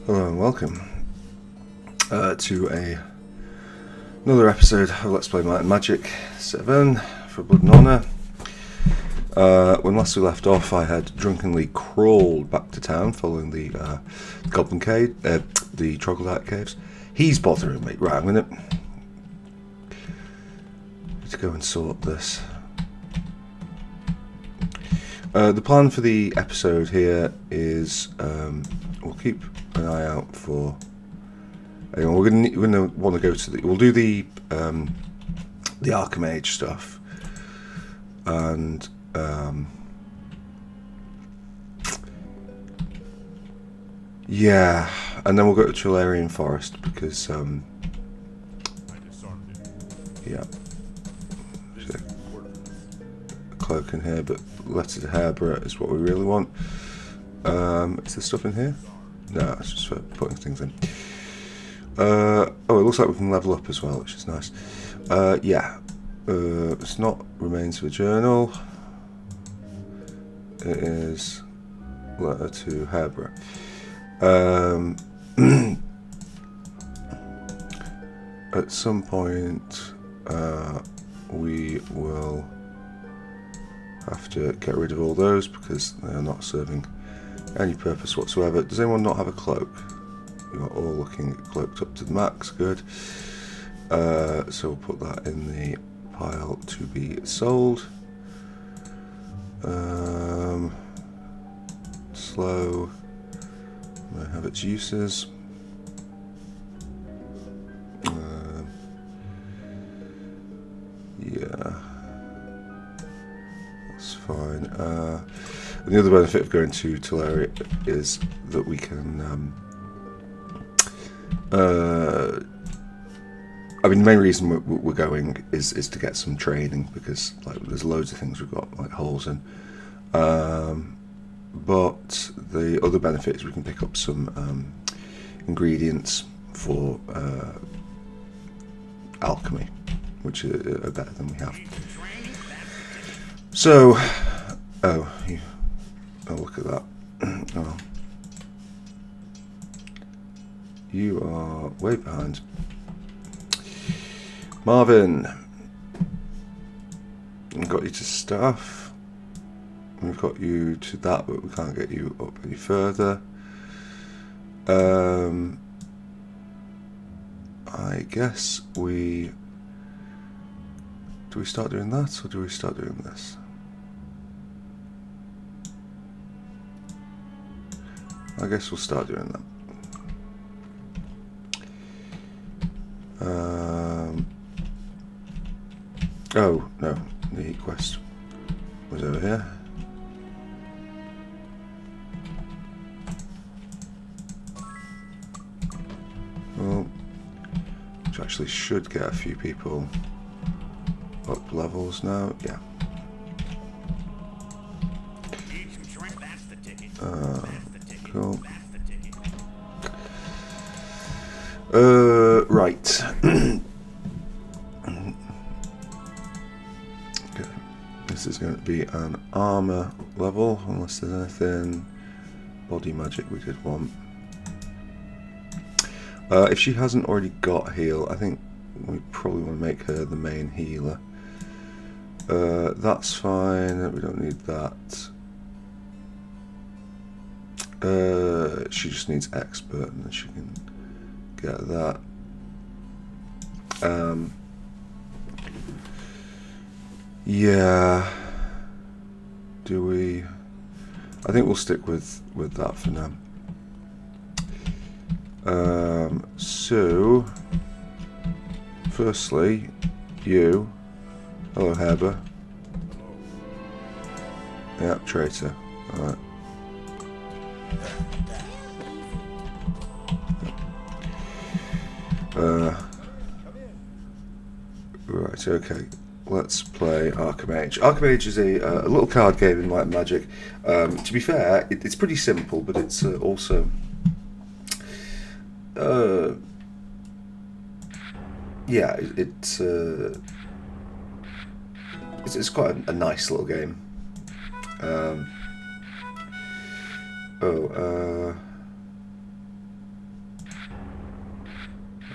Hello and welcome to another episode of Let's Play Might and Magic VII for Blood and Honor. When last we left off, I had drunkenly crawled back to town following the Goblin Cave, the Troglodyte Caves. He's bothering me. Right, I'm going to go and sort this. The plan for the episode here is we'll keep an eye out for. Anyway, we're gonna want to go to the. We'll do the Archmage stuff, and yeah, and then we'll go to Trilarian Forest because yeah, there's a cloak in here, but lettered hairbreadth is what we really want. Is there stuff in here? No, it's just for putting things in. Oh, it looks like we can level up as well, which is nice. Yeah. It's not remains of a journal. It is letter to hairbreadth. At some point, we will have to get rid of all those because they are not serving any purpose whatsoever. Does anyone not have a cloak? You're all looking cloaked up to the max. Good. So we'll put that in the pile to be sold. Slow may have its uses. Yeah, that's fine. And the other benefit of going to Tularia is that we can. I mean, the main reason we're going is to get some training because like there's loads of things we've got like holes in. But the other benefit is we can pick up some ingredients for alchemy, which are better than we have. So, oh, look at that. Oh. You are way behind. Marvin, we've got you to staff. We've got you to that, but we can't get you up any further. I guess do we start doing that, or do we start doing this? I guess we'll start doing that. Oh, no, the quest was over here. Well, which actually should get a few people up levels now, yeah. Cool. Right. Okay. This is going to be an armor level, unless there's anything body magic we did want. If she hasn't already got heal, I think we probably want to make her the main healer. That's fine. We don't need that. She just needs expert, and then she can get that. Yeah. Do we? I think we'll stick with that for now. So, firstly, you. Hello, Heber. Yeah, traitor. Alright. Right, okay. Let's play Archmage. Archmage is a little card game in Might and Magic. To be fair, it's pretty simple, but it's also yeah, it's quite a nice little game.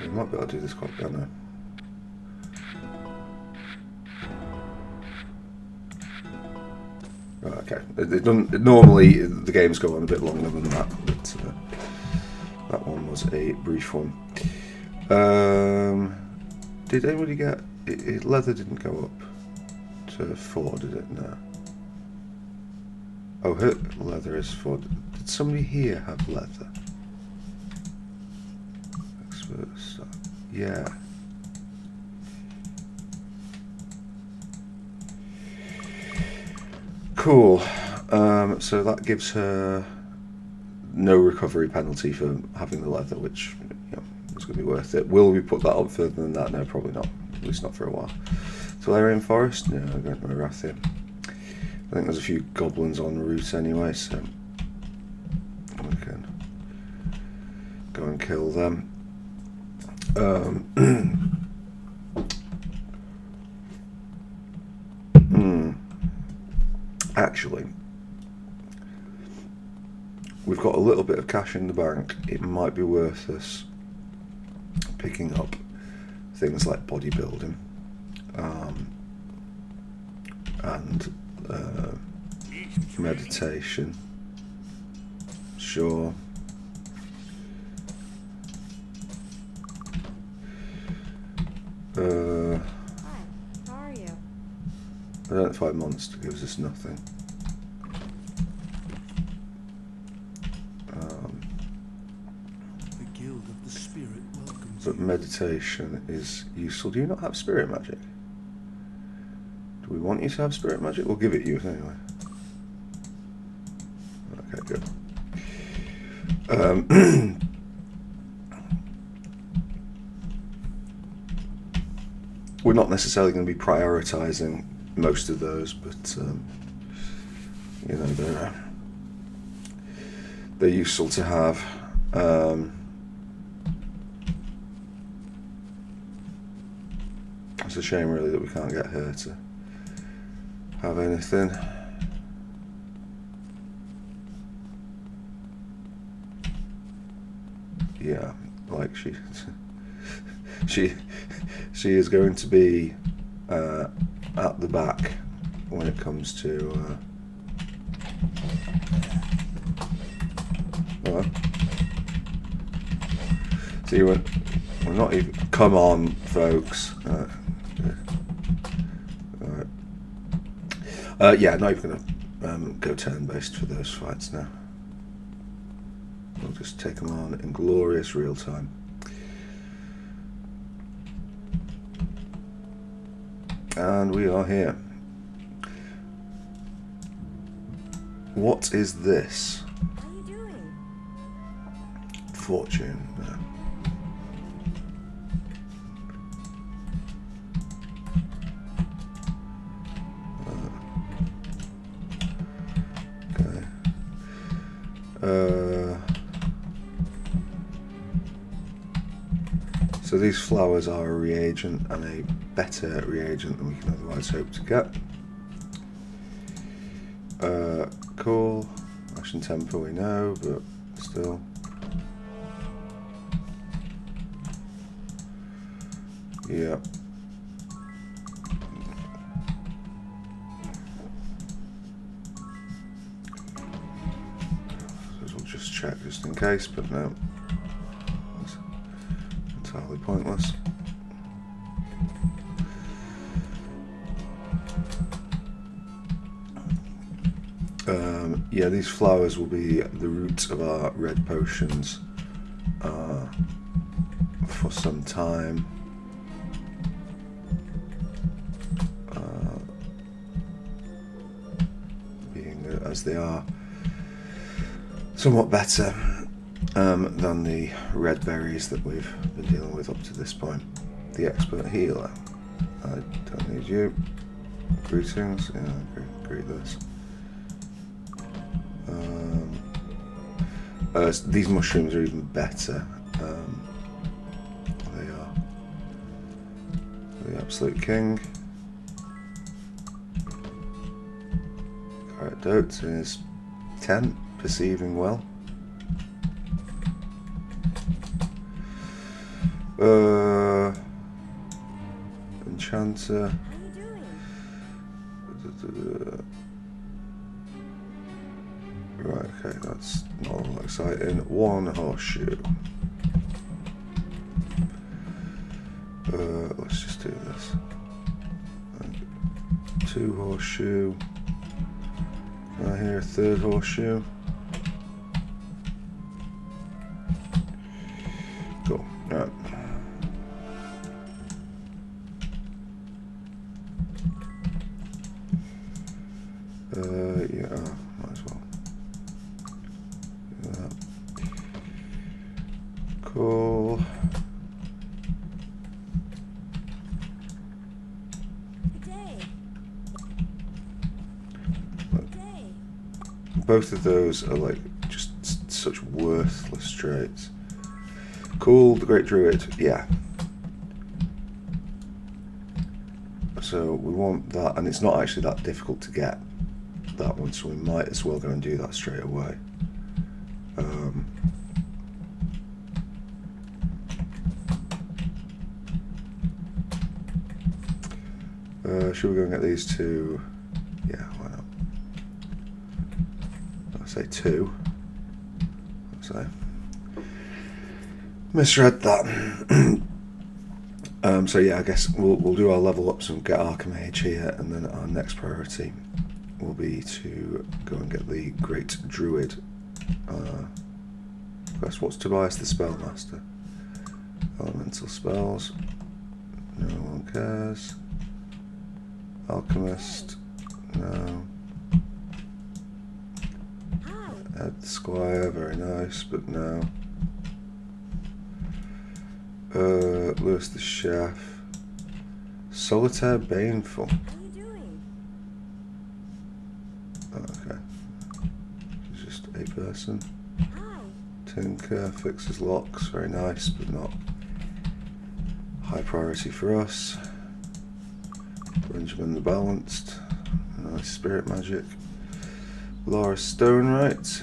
we might be able to do this quite well now. Right, okay. Normally the games go on a bit longer than that, but that one was a brief one. Did anybody get... leather didn't go up to 4, did it? No. Oh, her leather is 4. Did somebody here have leather? Expert stuff. Yeah. Cool. So that gives her no recovery penalty for having the leather, which is going to be worth it. Will we put that up further than that? No, probably not. At least not for a while. Valerian Forest? No, I'm going to Rathia. I think there's a few goblins en route anyway, so we can go and kill them. Actually, we've got a little bit of cash in the bank. It might be worth us picking up things like bodybuilding and meditation. Sure. Hi, how are you? Identify monster gives us nothing. The Guild of the Spirit welcomes But you. meditation is useful. Do you not have spirit magic? Do we want you to have spirit magic? We'll give it you anyway. Okay, good. We're not necessarily going to be prioritising most of those, but you know, they're useful to have. It's a shame, really, that we can't get her to have anything. Yeah, like she is going to be at the back when it comes to. See, we're not even. Come on, folks. Yeah, not even gonna go turn-based for those fights now. We'll just take them on in glorious real time. And we are here. What is this? How are you doing? Fortune. No. So these flowers are a reagent, and a better reagent than we can otherwise hope to get. Cool. Action tempo we know, but still. Yeah. So we'll just check just in case, but no. That's entirely pointless. Yeah, these flowers will be the root of our red potions for some time. Being as they are somewhat better than the red berries that we've been dealing with up to this point. The expert healer. I don't need you. Greetings. Yeah, greet this. These mushrooms are even better. They are the absolute king. Alright, Dotes is 10, perceiving well. Enchanter. How you doing? Right, okay, that's not all exciting. 1 horseshoe. Let's just do this. 2 horseshoe. Can I hear a 3rd horseshoe? Cool. Alright. Yeah, might as well. Do that. Cool. Good day. Good day. Both of those are like just such worthless traits. Cool, the Great Druid, yeah. So we want that, and it's not actually that difficult to get that one, so we might as well go and do that straight away. Should we go and get these 2? Yeah, why not? I say 2. So misread that. So yeah, I guess we'll do our level ups and get Archmage here, and then our next priority will be to go and get the Great Druid. Quest. What's Tobias the Spellmaster? Elemental spells. No one cares. Alchemist. No. Hi. Ed Squire, very nice, but no. Lewis the Chef. Solitaire Baneful. How you doing? Oh, okay. She's just a person. Hi. Tinker fixes locks, very nice, but not high priority for us. Benjamin the Balanced. Nice spirit magic. Laura Stonewright.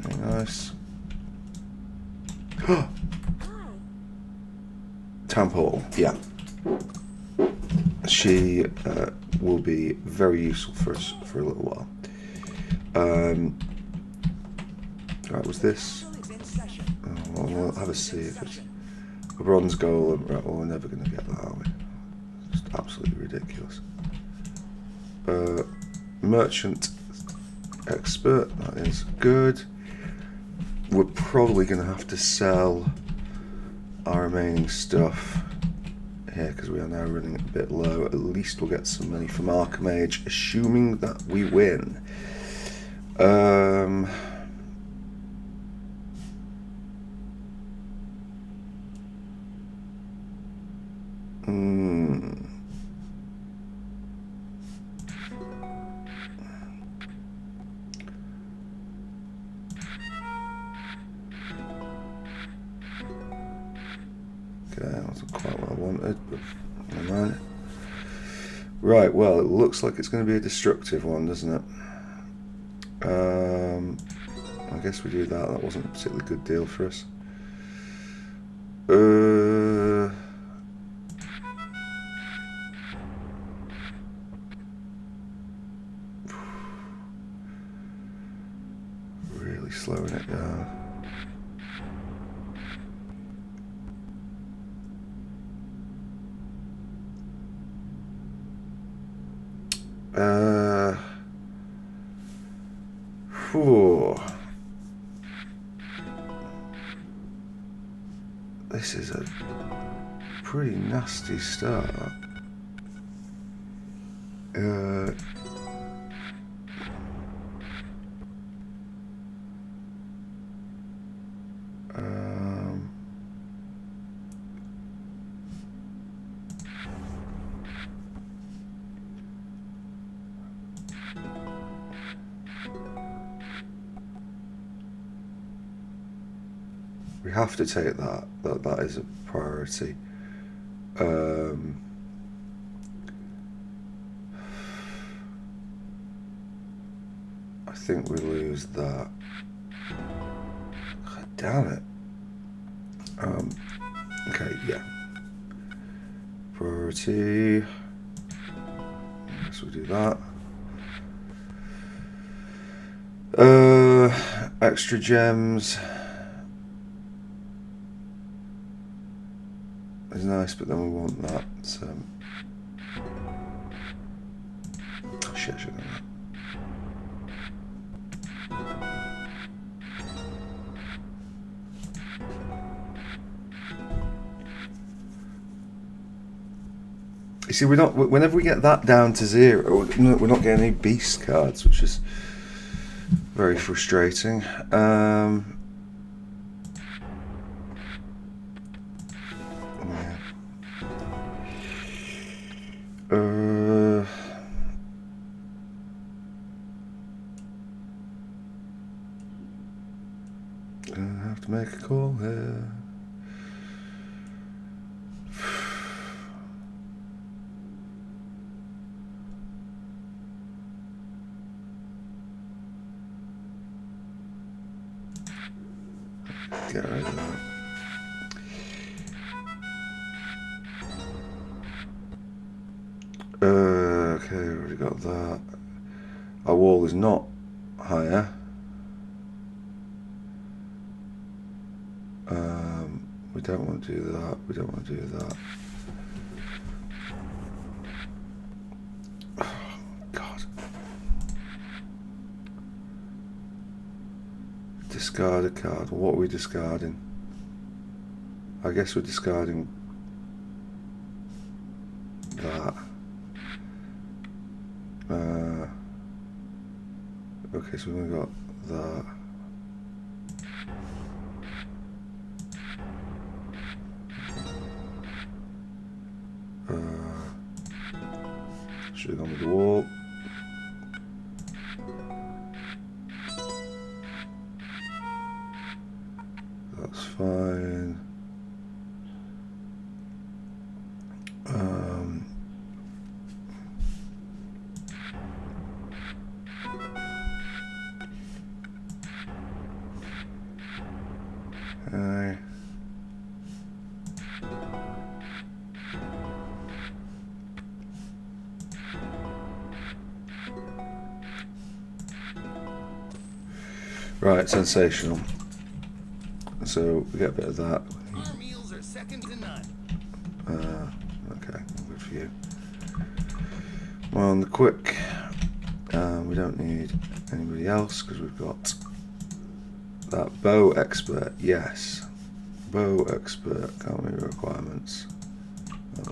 Very nice. Hi. Temple, yeah. She will be very useful for us for a little while. Right, was this? Oh, well, we'll have a see if it's a bronze golem. Right, well, we're never going to get that, are we? It's just absolutely ridiculous. Merchant expert, that is good. We're probably going to have to sell our remaining stuff here because we are now running a bit low. At least we'll get some money from Archmage, assuming that we win. Okay, that wasn't quite what I wanted, but never mind. Right, well, it looks like it's going to be a destructive one, doesn't it? I guess we do that. That wasn't a particularly good deal for us. Really slowing it down. This is a pretty nasty start. We have to take that. That is a priority. I think we lose that. God damn it. Okay, yeah. Priority. Guess we'll do that. Extra gems is nice, but then we want that. Oh, shit, I should have done that. You see, we're not. Whenever we get that down to 0, we're not getting any beast cards, which is very frustrating. Yeah. Gonna have to make a call here. Get rid of that. Okay, already got that. Our wall is not higher. We don't want to do that. We don't want to do that. Oh, God. Discard a card. What are we discarding? I guess we're discarding that. Okay, so we've got that. Should have gone with the wall. That's fine. Okay. Right, sensational. So we get a bit of that. Our meals are second to none. Okay, good for you. Well, on the quick, we don't need anybody else because we've got that bow expert. Yes, bow expert. Can't meet requirements.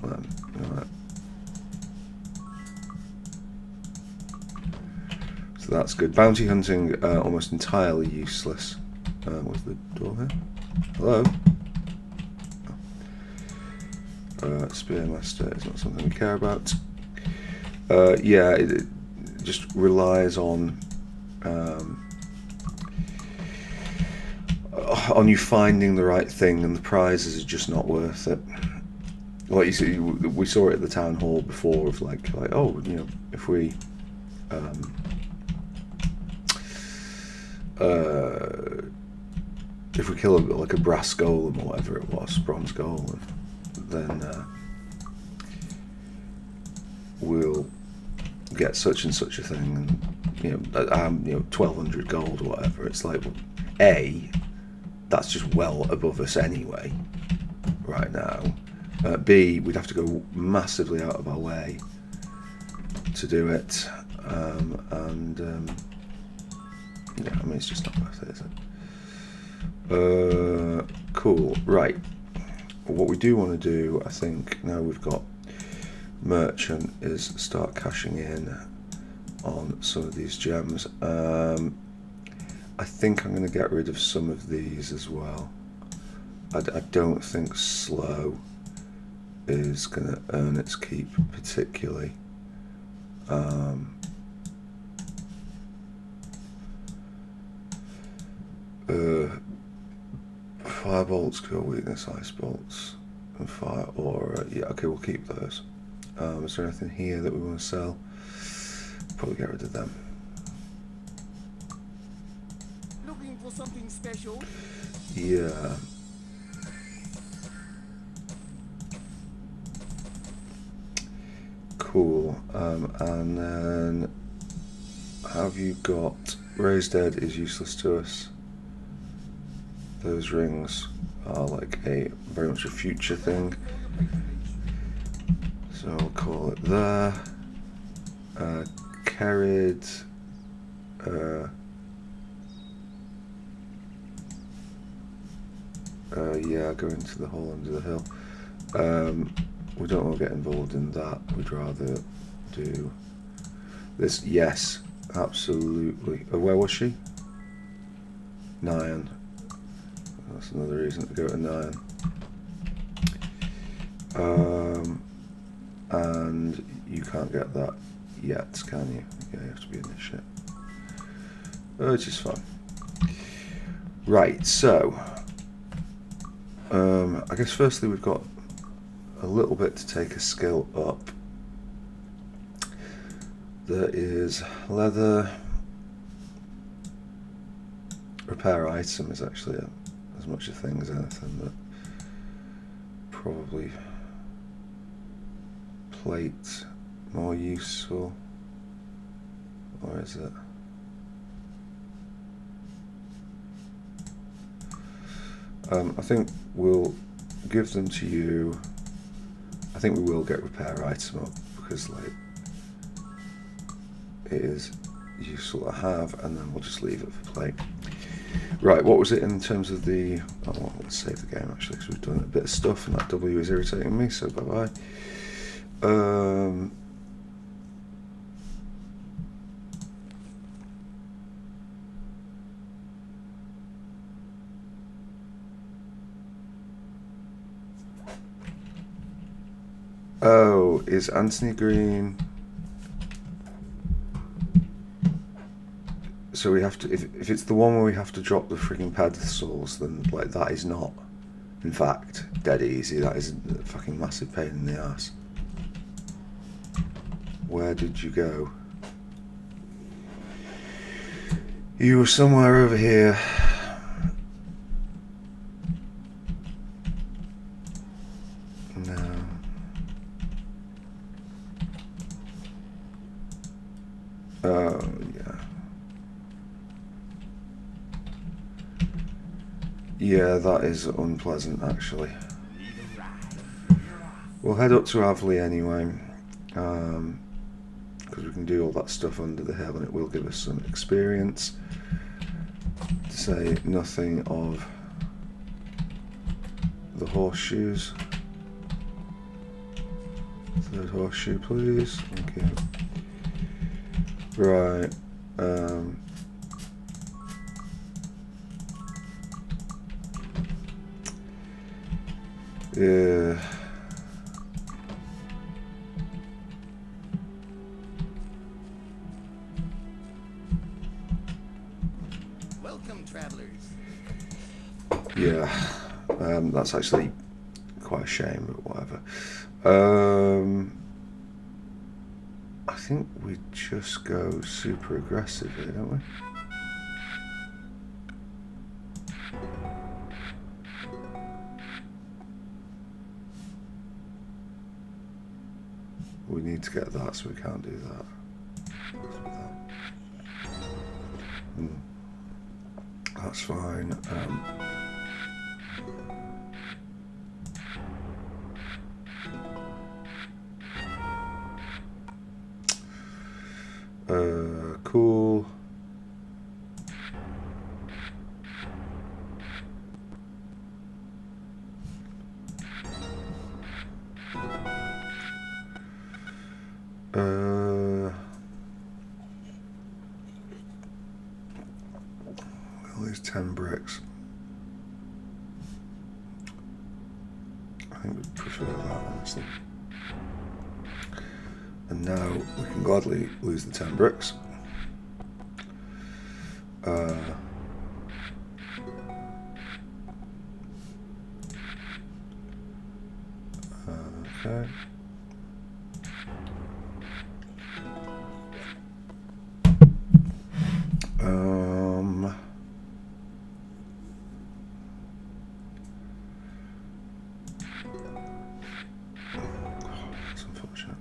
Right. So that's good. Bounty hunting almost entirely useless. What's the door here? Hello. Spearmaster is not something we care about. Yeah, it just relies on you finding the right thing, and the prizes are just not worth it. Like you see, we saw it at the town hall before of like oh, you know, if we kill like a brass golem or whatever it was, bronze golem, then we'll get such and such a thing, and you know, 1,200 gold or whatever. It's like, A, that's just well above us anyway, right now. B, we'd have to go massively out of our way to do it, and yeah, I mean, it's just not worth it, is it? Cool. Right. What we do want to do, I think, now we've got merchant, is start cashing in on some of these gems. I think I'm going to get rid of some of these as well. I don't think slow is going to earn its keep particularly. Fire bolts, kill weakness, ice bolts, and fire aura. Yeah, okay, we'll keep those. Is there anything here that we want to sell? Probably get rid of them. Looking for something special? Yeah. Cool. And then have you got Raised Dead is useless to us. Those rings are like a very much a future thing. So I'll call it there. Carried. Yeah, go into the hole under the hill. We don't want to get involved in that. We'd rather do this. Yes, absolutely. Where was she? 9. That's another reason to go to 9. And you can't get that yet, can you? Yeah, you have to be in this shit. Which is fine. Right, so I guess firstly we've got a little bit to take a skill up. There is leather. Repair item is actually as much a thing as anything, but probably plate more useful, or is it? I think we'll give them to you. I think we will get repair item up because like it is useful to have, and then we'll just leave it for plate. Right, what was it in terms of the... Oh, well, let's save the game actually because we've done a bit of stuff and that W is irritating me, so bye-bye. Oh, is Anthony Green... So we have to, if it's the one where we have to drop the freaking pedestals, then like that is not, in fact, dead easy. That is a fucking massive pain in the ass. Where did you go? You were somewhere over here. No. Oh, yeah. Yeah, that is unpleasant, actually. We'll head up to Avley anyway, because we can do all that stuff under the hill and it will give us some experience. To say nothing of the horseshoes. Third horseshoe, please. Thank you. Right. Yeah. Welcome, travelers. Yeah. That's actually quite a shame, but whatever. I think we just go super aggressive here, don't we? We need to get that, so we can't do that. That's fine. Cool. All these 10 bricks. I think we'd prefer that, honestly. And now we can gladly lose the 10 bricks. Okay. That's unfortunate.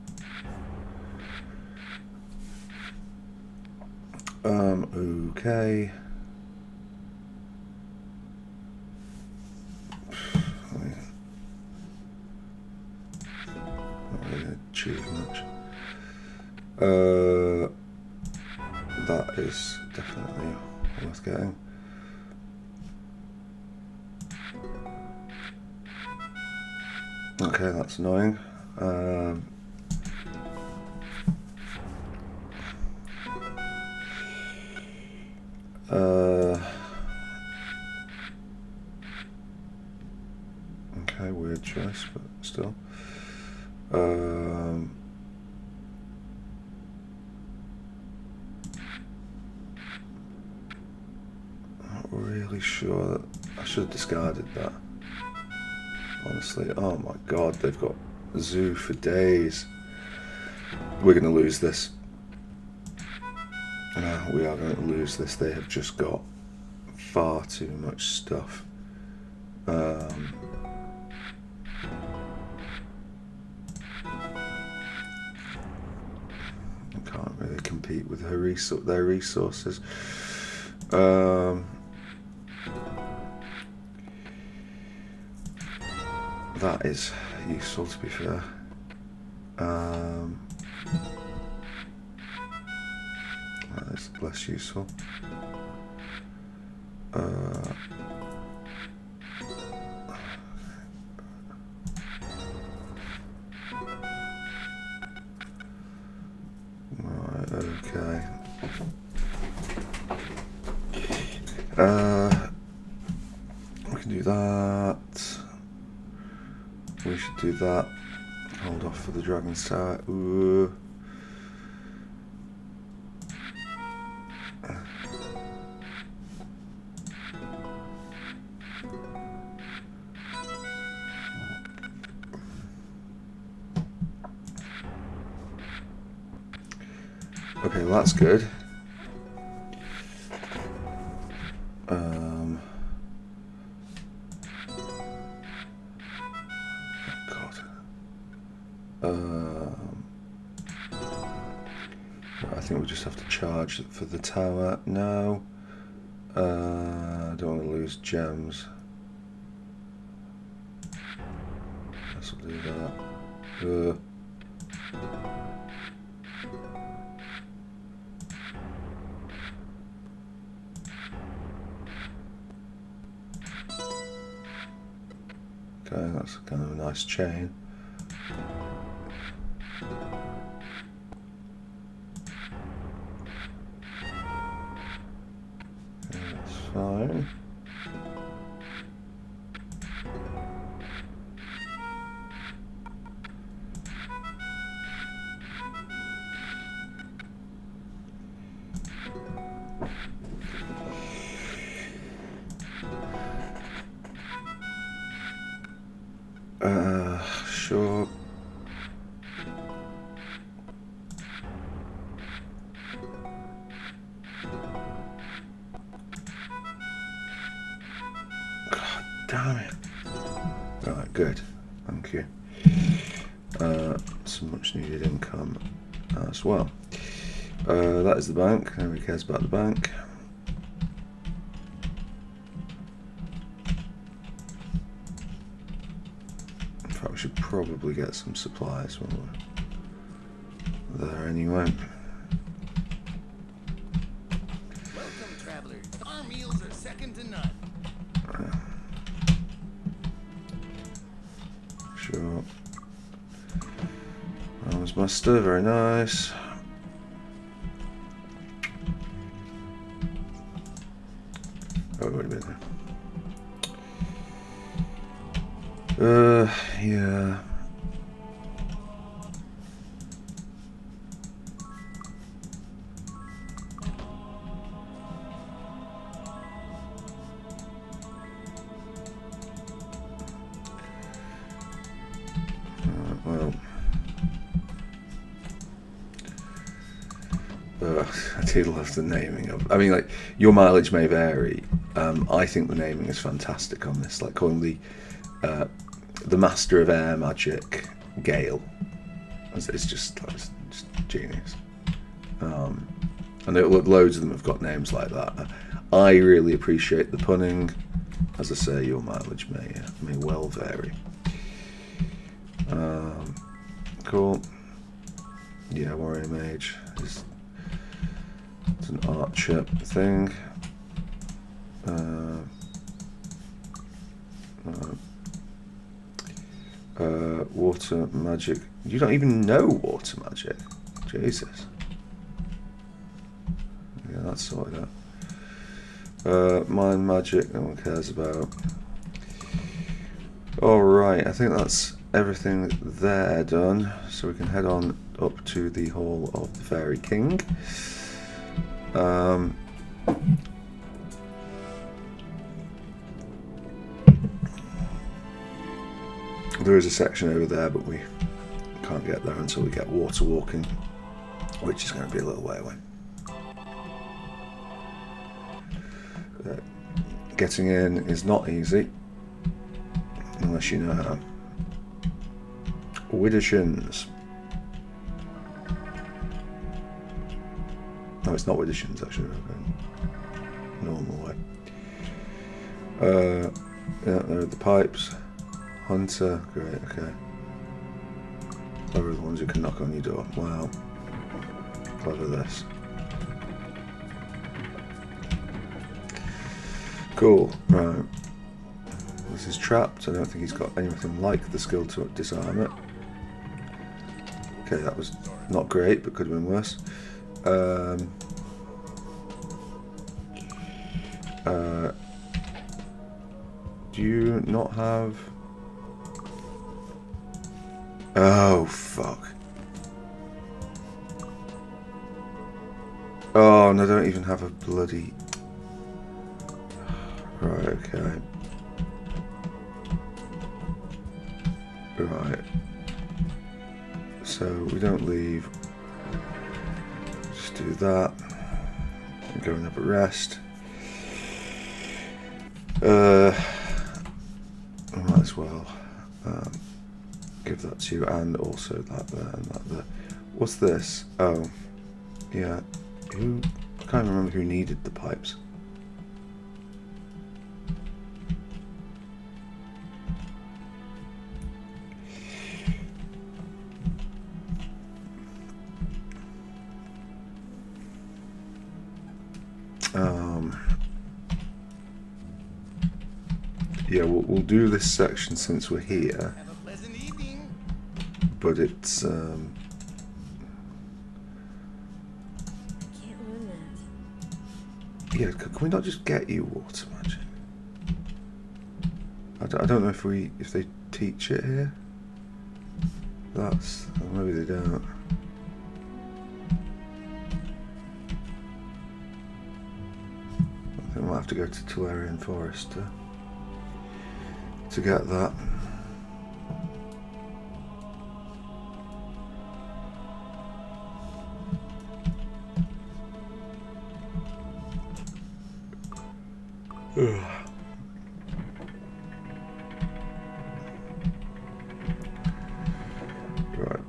Okay. Not really achieve much. That is definitely worth getting. Okay, that's annoying. Okay, weird choice, but still. Not really sure that I should have discarded that. Honestly, oh my god, they've got zoo for days. We're going to lose this. No, we are going to lose this. They have just got far too much stuff. Can't really compete with their resources. That is useful, to be fair. That is less useful. Right, okay. We can do that. We should do that. Hold off for the Dragon's Tower. Ooh. Okay, well that's good. I think we just have to charge for the tower now. I don't want to lose gems. This will do that. Okay, that's kind of a nice chain. That's fine. Sure. God damn it. Right, good. Thank you. Some much needed income as well. That is the bank. Nobody cares about the bank. In fact, we should probably get some supplies when we're there anyway. Welcome, travelers. Our meals are second to none. Sure. Arms Master, very nice. Oh, wait a minute. Yeah. Well. I do love the naming of. I mean, like, your mileage may vary. I think the naming is fantastic on this. Like calling the Master of Air Magic Gale. It's just genius. And loads of them have got names like that. I really appreciate the punning. As I say, your mileage may well vary. Cool. Yeah, warrior mage is it's an archer thing. Water magic. You don't even know water magic. Jesus. Yeah, that's sorted out. Mind magic, no one cares about. Alright, I think that's everything there done. So we can head on up to the Hall of the Fairy King. There is a section over there, but we can't get there until we get water walking, which is going to be a little way away. Getting in is not easy, unless you know how. Widdershins. No, it's not Widdershins, actually. Normal way. Yeah, there are the pipes. Hunter, great, okay. Clever the ones who can knock on your door. Wow. Clever this. Cool, right. This is trapped. I don't think he's got anything like the skill to disarm it. Okay, that was not great, but could have been worse. Do you not have... Oh, fuck. Oh, and I don't even have a bloody... Right, okay. Right. So, we don't leave. Just do that. Go and have a rest. I might as well give that to you, and also that there and that there. What's this? Oh, yeah. Who? I can't remember who needed the pipes. Yeah, we'll do this section since we're here. Have a pleasant evening. But it's Can't learn that. yeah. Can we not just get you water magic? I don't know if they teach it here. That's maybe they don't. I think we'll have to go to Tolarian Forest to get that. Right.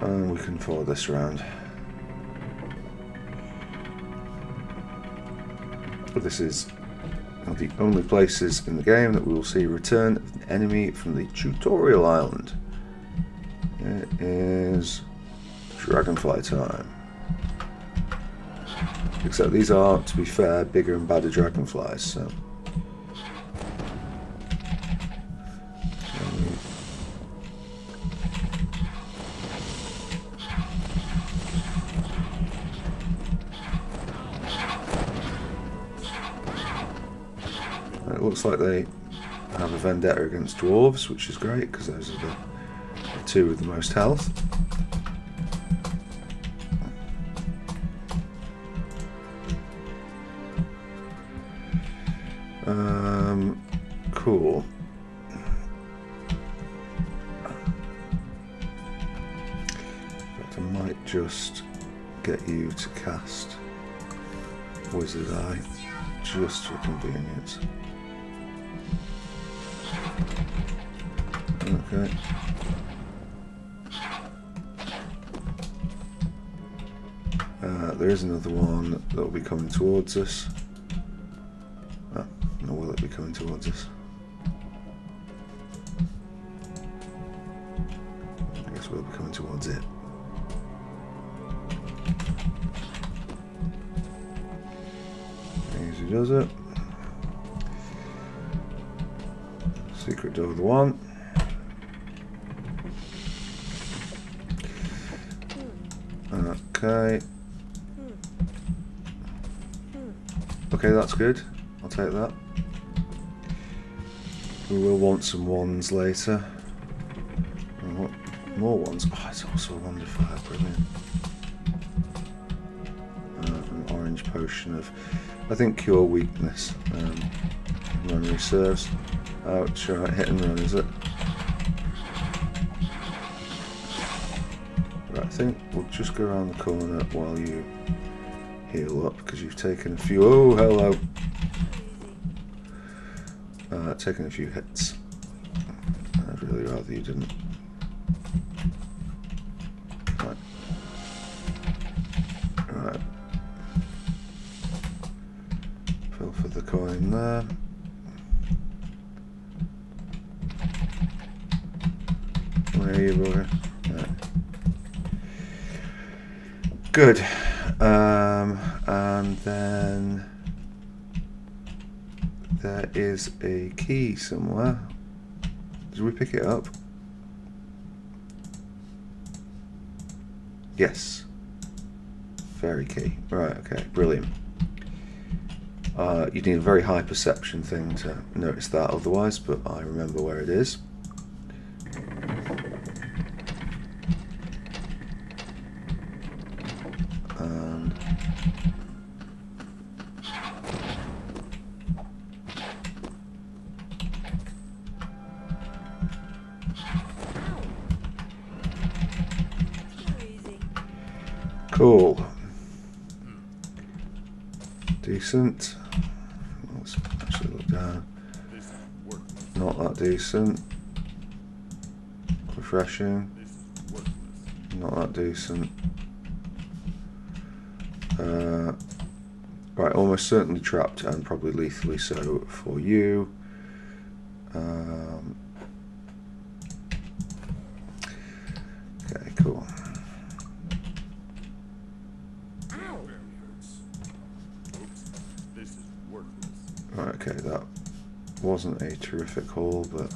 And we can follow this around. But this is one of the only places in the game that we will see a return of an enemy from the tutorial island. It is Dragonfly time. Except these are, to be fair, bigger and badder dragonflies, so... It looks like they have a vendetta against dwarves, which is great because those are the two with the most health. Cool. But I might just get you to cast wizard eye, just for convenience. Okay. There is another one that will be coming towards us. Oh, nor will it be coming towards us? I guess we'll be coming towards it. Easy does it. Secret door of the one. Okay. Okay, that's good. I'll take that. We will want some wands later. Oh, more wands. Oh, it's also a wonder fire. Brilliant. An orange potion of, I think, cure weakness. Memory serves. Ouch, alright, hit and run, is it? Right, I think we'll just go around the corner while you heal up, because you've taken a few. Oh, hello! Taken a few hits. I'd really rather you didn't. Right. Right. Fill for the coin there. Where are you, boy? Right. Good. And then there is a key somewhere. Did we pick it up? Yes. Fairy key. Right, okay, brilliant. You need a very high perception thing to notice that otherwise, but I remember where it is. Cool. Decent. Let's actually look down. Not that decent. Refreshing. Not that decent. Right, almost certainly trapped and probably lethally so for you. Okay, cool. Right, okay, that wasn't a terrific haul, but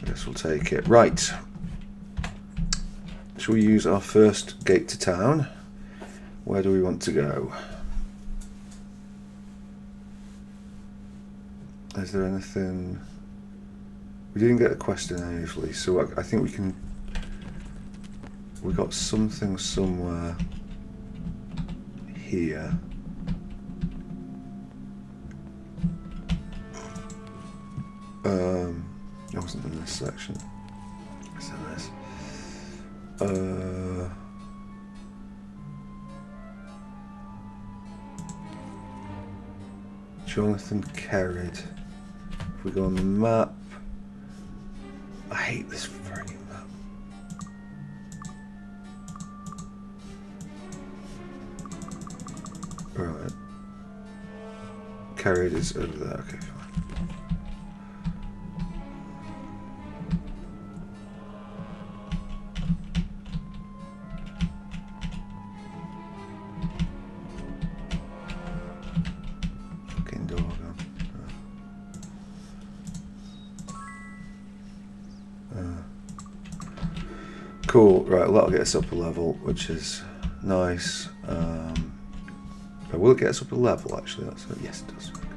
I guess we'll take it. Right. Shall we use our first gate to town? Where do we want to go? Is there anything... We didn't get a quest in Aveley, so I think we can... We got something somewhere here. It wasn't in this section. It's in this. Jonathan Kerrid. If we go on the map, I hate this frigging map. Right. Kerrid is over there. Okay, fine. Cool, right, well, that'll get us up a level, which is nice. Will it get us up a level, actually? Yes, it does. Okay.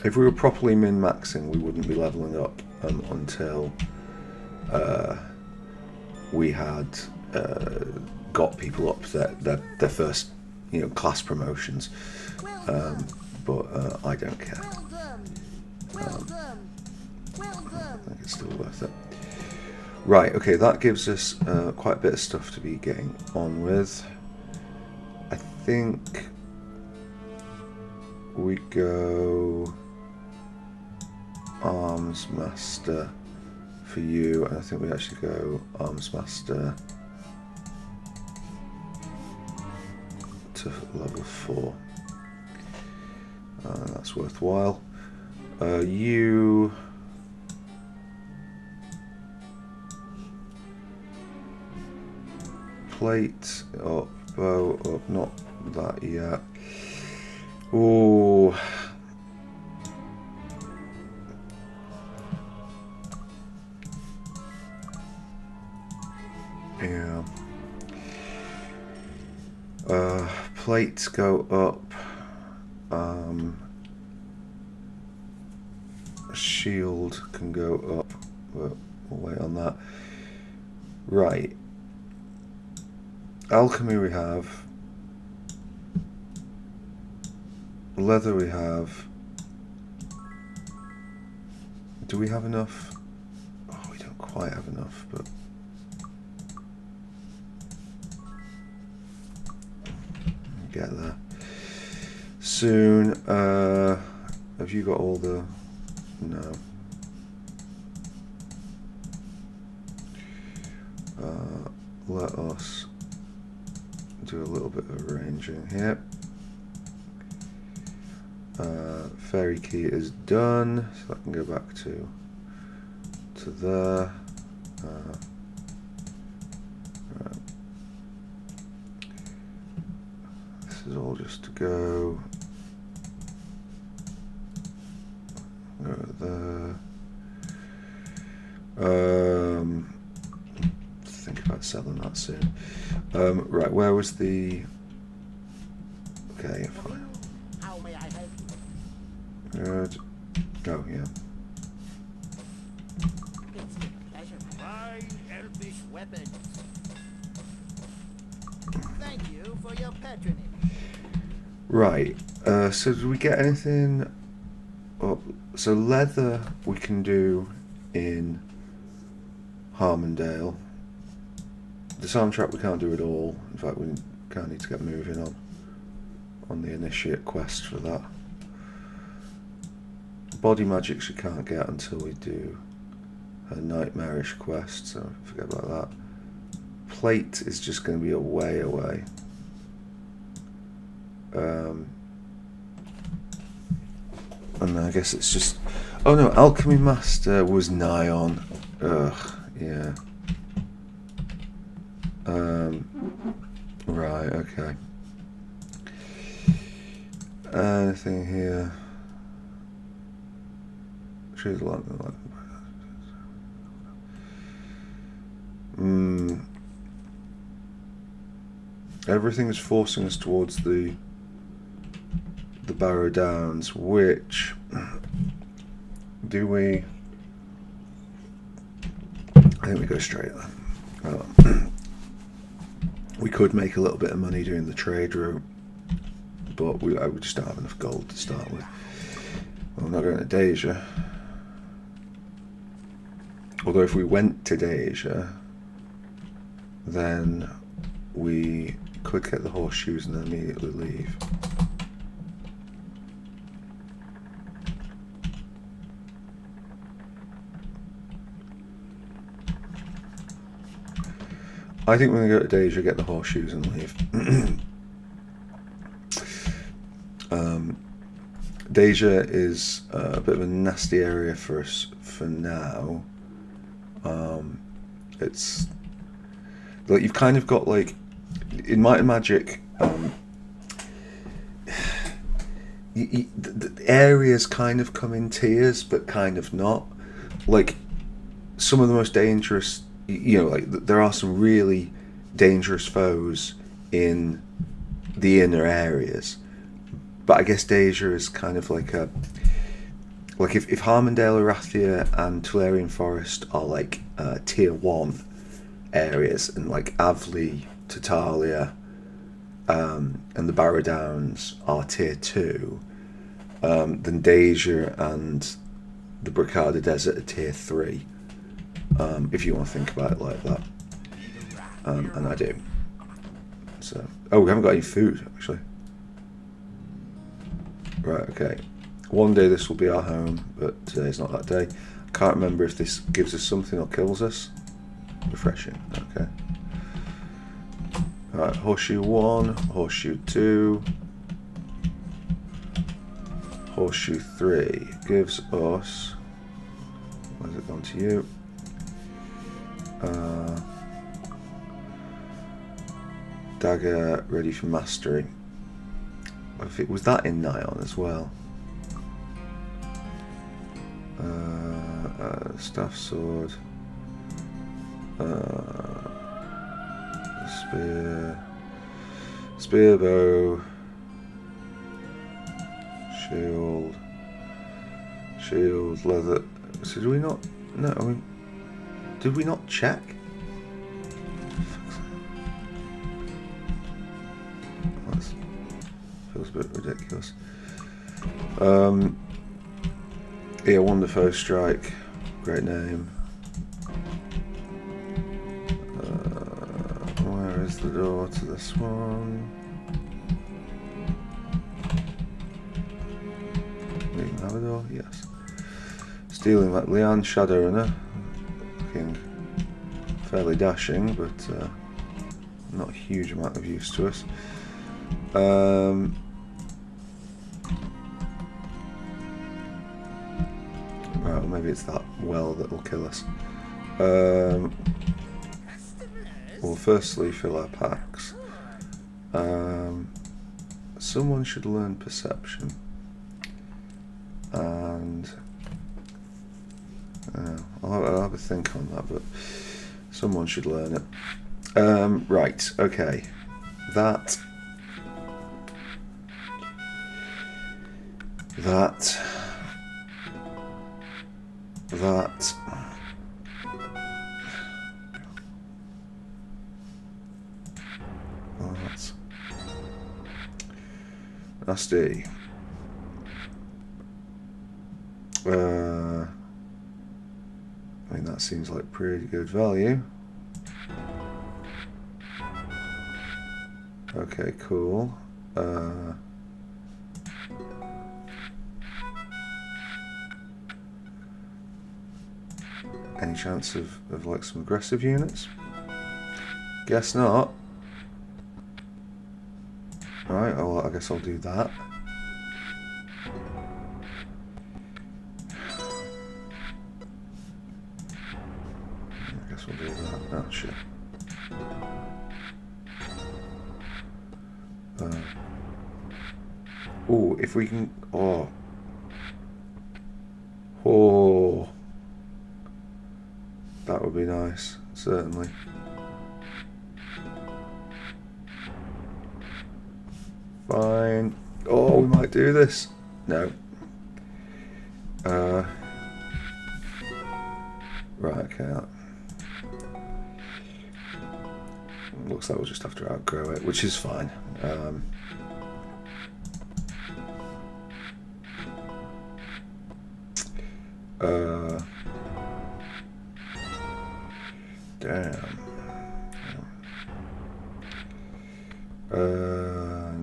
If we were properly min-maxing, we wouldn't be leveling up until we had got people up their first, class promotions. But I don't care. Welcome. I think it's still worth it. Right, okay, that gives us quite a bit of stuff to be getting on with. I think we go Arms Master for you, and I think we actually go Arms Master to level 4. That's worthwhile. You plate up, bow up, not that yet. Oh, yeah. Plates go up. Shield can go up, but we'll wait on that. Right. Alchemy we have. Leather we have. Do we have enough? Oh, we don't quite have enough, but we'll get there soon. Have you got all the... No. Let us do a little bit of arranging here. Fairy key is done, so I can go back to there. Right. This is all just to go. Go there. Think about selling that soon. Right, where was the... Okay, fine. How may I help you? Good. Oh, yeah. It's a pleasure. Fine elfish weapons. Thank you for your patronage. Right, so did we get anything... Oh, so leather we can do in Harmondale. The soundtrack we can't do at all. In fact, we kind of need to get moving on the initiate quest for that. Body magics we can't get until we do a nightmarish quest, so forget about that. Plate is just going to be a way away. And I guess it's just... Oh no, Alchemy Master was nigh on. Ugh, yeah. Right, okay. Anything here? Choose a lot. Everything is forcing us towards the Barrow Downs, which do we... I think we go straight then. We could make a little bit of money doing the trade route, but we just don't have enough gold to start with. Well, we're not going to Deja. Although if we went to Deja, then we could get the horseshoes and then immediately leave. I think we're going to go to Deja, get the horseshoes and leave. Deja is a bit of a nasty area for us for now. It's like you've kind of got like in Might and Magic. The areas kind of come in tiers, but kind of not. Like some of the most dangerous. Like there are some really dangerous foes in the inner areas, but I guess Deja is kind of like a if Harmondale, Arathia, and Tolarian Forest are like tier 1 areas, and like Avley, Tatalia, and the Barrow Downs are tier 2, then Deja and the Bricada Desert a tier 3, if you want to think about it like that. And I do. So, oh, we haven't got any food actually. Right, okay. One day this will be our home, but today's not that day. I can't remember if this gives us something or kills us. Refreshing, okay. Alright, horseshoe 1, horseshoe 2, horseshoe 3 gives us, where's it gone to you? Dagger ready for mastery. If it was that in Nyon as well. Staff sword. Spear bow. Shield leather. So do we not? No, I mean, did we not check? That feels a bit ridiculous. Yeah, Wonderfoe Strike, great name. Where is the door to this one? We can have a door, yes. Stealing like Leanne, Shadowrunner, looking fairly dashing, but not a huge amount of use to us. Right, maybe it's that well that will kill us. We'll firstly fill our packs. Someone should learn perception. And I'll have a think on that, but someone should learn it. Right, okay. That that's nasty. I mean, that seems like pretty good value. Okay, cool. Any chance of like some aggressive units? Guess not. Right, well, I guess I'll do that. I guess we'll do that. Oh, shit. Oh, if we can... Oh. Oh. That would be nice, certainly. Fine. Oh, we might do this. No. Right, okay. Looks like we'll just have to outgrow it, which is fine. Damn.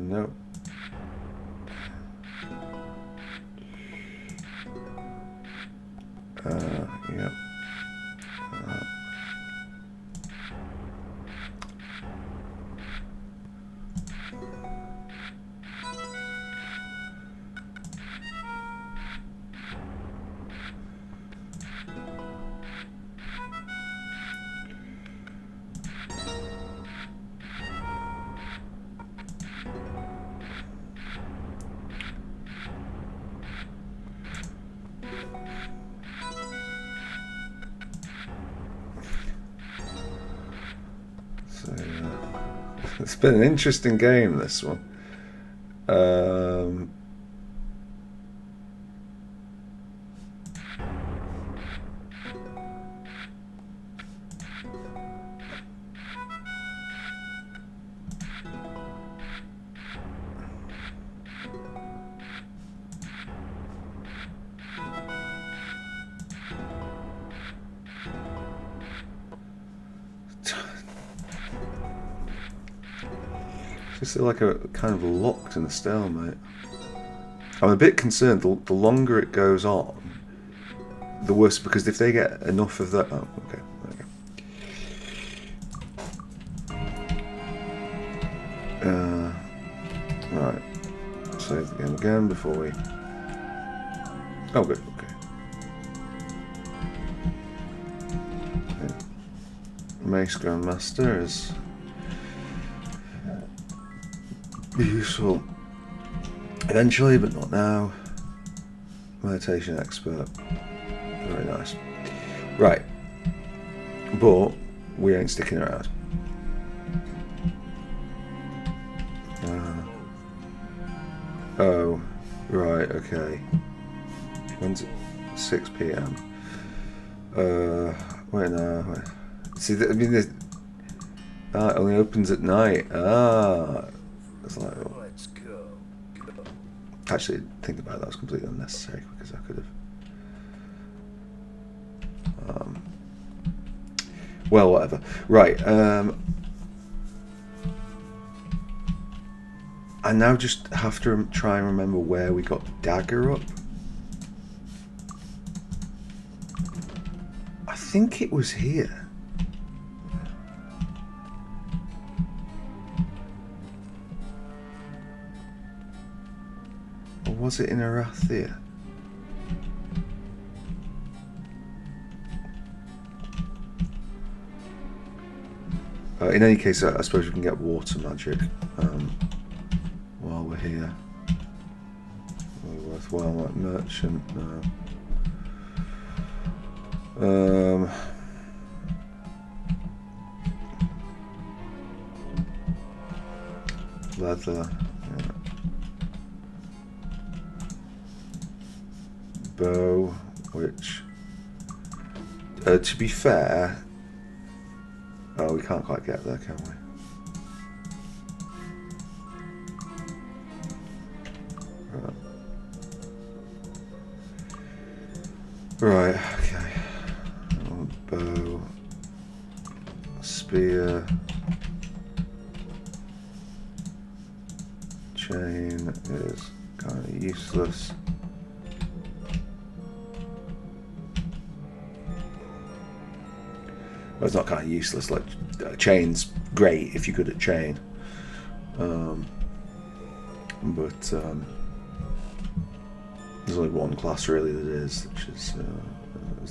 Nope. Yep. It's been an interesting game, this one. Just like a kind of locked in a stalemate. I'm a bit concerned. The longer it goes on, the worse. Because if they get enough of that, oh, okay, there we go. Right. Save the game again before we. Oh, good. Okay. Mace Grandmaster is useful eventually, but not now. Meditation expert. Very nice. Right. But we ain't sticking around. Oh, right, okay. When's it? 6 PM. Wait, no. Wait. See, I mean, it only opens at night. It's like, oh. Let's go. Actually, think about that was completely unnecessary because I could have. Well, whatever. Right. I now just have to try and remember where we got the dagger up. I think it was here. Or was it in Arathia? In any case, I suppose we can get water magic while we're here. Worthwhile, like merchant. No. Leather. Yeah. Bow, which, to be fair. Oh, we can't quite get there, can we? Right, okay. Bow. Spear. Chain is kind of useless. Well, it's not kind of useless. Like chain's great if you're good at chain, but there's only one class really that is, which is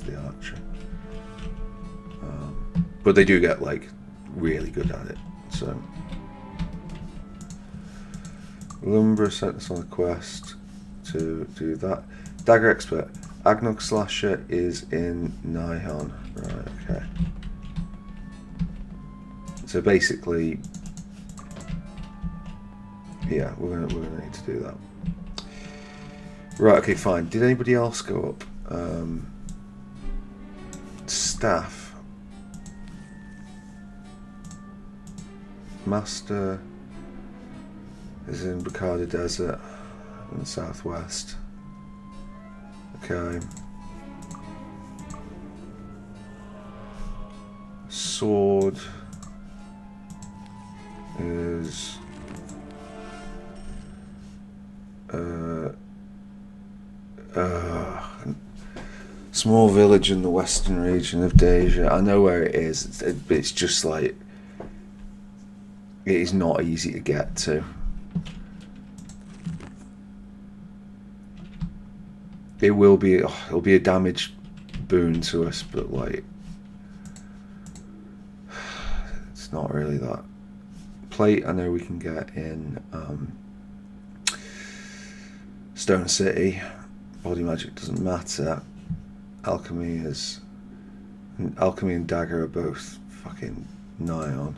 the archer. But they do get like really good at it. So Lumbra sent us on a quest to do that. Dagger expert. Agnog Slasher is in Nihon. Right. Okay. So basically, yeah, we're gonna need to do that. Right, okay, fine. Did anybody else go up? Staff. Master is in Bakada Desert in the southwest. Okay. Sword is small village in the western region of Deja. I know where it is. It's just like it is not easy to get to. It will be. It'll be a damage boon to us, but like it's not really that. Plate, I know we can get in Stone City. Body magic doesn't matter. Alchemy and dagger are both fucking nigh on.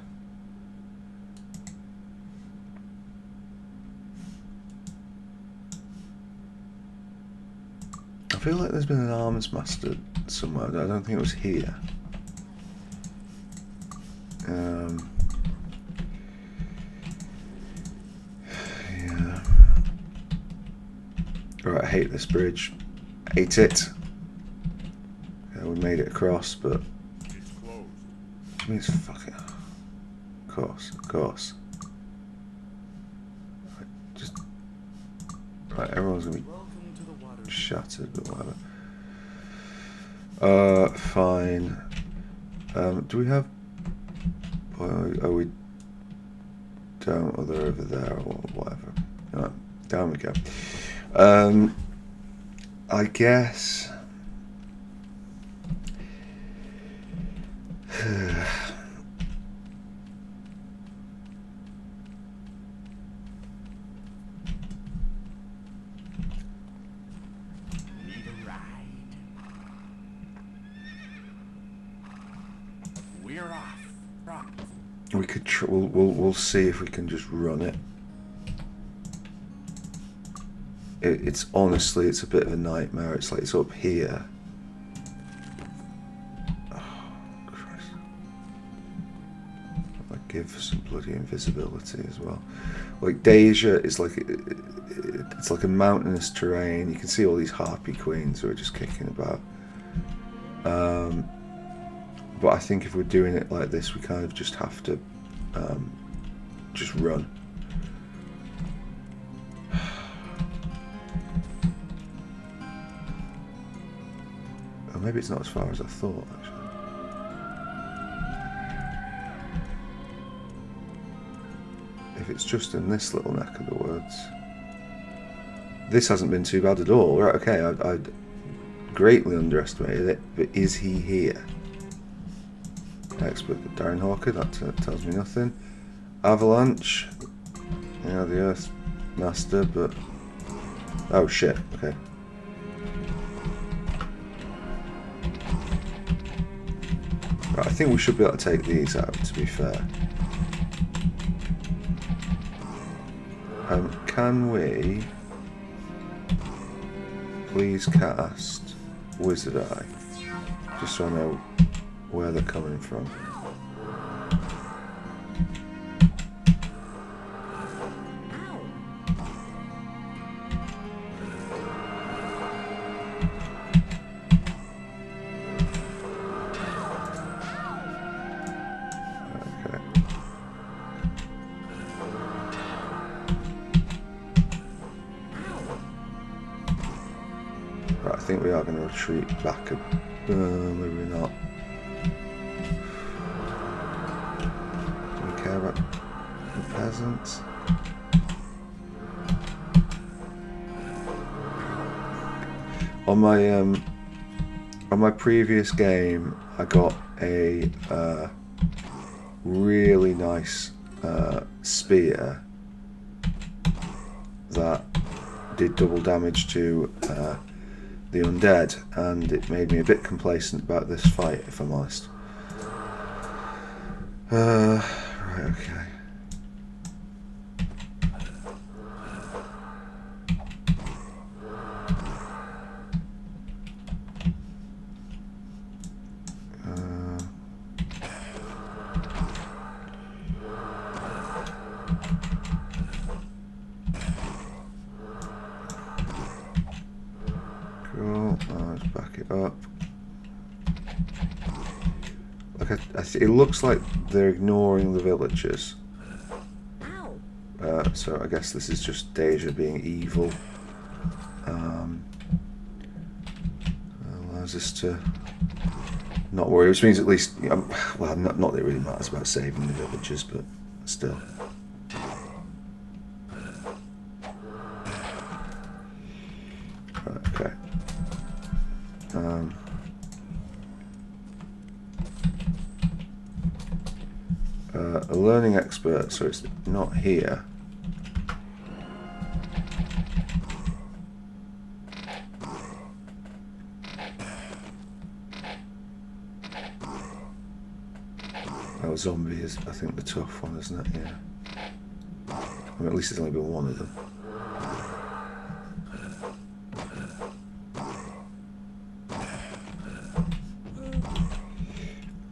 I feel like there's been an arms master somewhere. I don't think it was here. Yeah. Alright, I hate this bridge. Hate it. Yeah, we made it across, but It's closed. I mean, it's fucking. Of course. Right, everyone's gonna be Welcome to the water. shattered, but whatever. Fine. Do we have... Are we down? Oh, they're over there or whatever. Right, down we go. I guess... Need a ride? We're off. We could we'll see if we can just run it. It's honestly, it's a bit of a nightmare. It's like it's up here. Oh, Christ. I'd give for some bloody invisibility as well. Like Deja is like it's like a mountainous terrain. You can see all these harpy queens who are just kicking about. But I think if we're doing it like this, we kind of just have to just run. Or maybe it's not as far as I thought, actually. If it's just in this little neck of the woods. This hasn't been too bad at all. Right, okay, I'd greatly underestimated it, but is he here? Expert Darren Hawker, that tells me nothing. Avalanche. Yeah, the Earth Master, but... Oh shit, okay. Right, I think we should be able to take these out, to be fair. Can we please cast Wizard Eye? Just so I know where they're coming from. Okay. Right, I think we are going to retreat back. Maybe not. About the peasants. On my previous game, I got a really nice spear that did double damage to the undead, and it made me a bit complacent about this fight, if I'm honest. Right, okay. Cool, let's back it up. Like it looks like they're ignoring the villagers. So I guess this is just Deja being evil. Allows us to not worry, which means at least, well, not that it really matters about saving the villagers, but still. Okay. A learning expert, so it's not here. Oh, zombie is, I think, the tough one, isn't it? Yeah. I mean, at least there's only been one of them.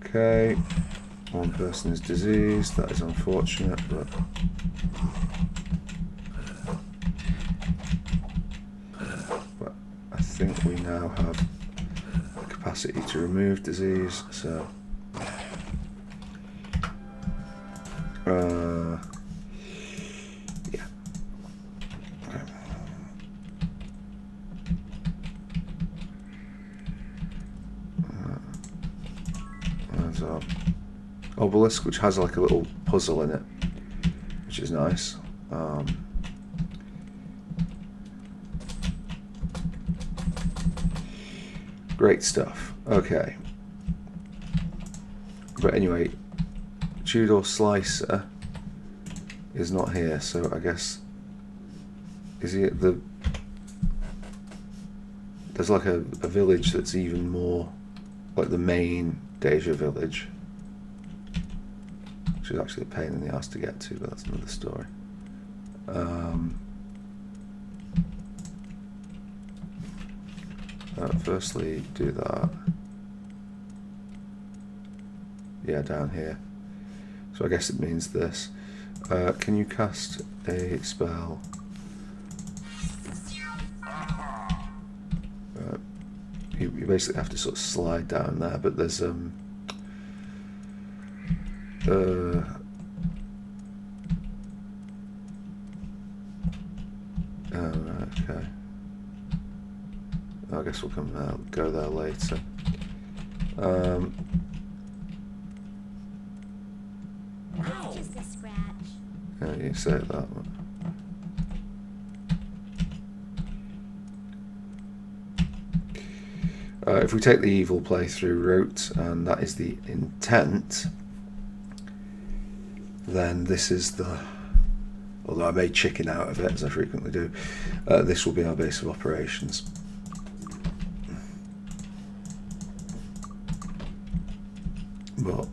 Okay, one person is diseased, that is unfortunate, but I think we now have the capacity to remove disease, so yeah. Okay. obelisk, which has like a little puzzle in it, which is nice. Great stuff. Okay. But anyway, Tudor Slicer is not here, so I guess... Is he at the... There's like a village that's even more like the main Deja village, which is actually a pain in the ass to get to, but that's another story. Firstly, do that. Yeah, down here. So I guess it means this. Can you cast a spell? You basically have to sort of slide down there, but there's okay. I guess we'll come go there later. Just a scratch. Yeah, you say it that one. If we take the evil playthrough route, and that is the intent, then this is the... Although I made chicken out of it, as I frequently do, this will be our base of operations. But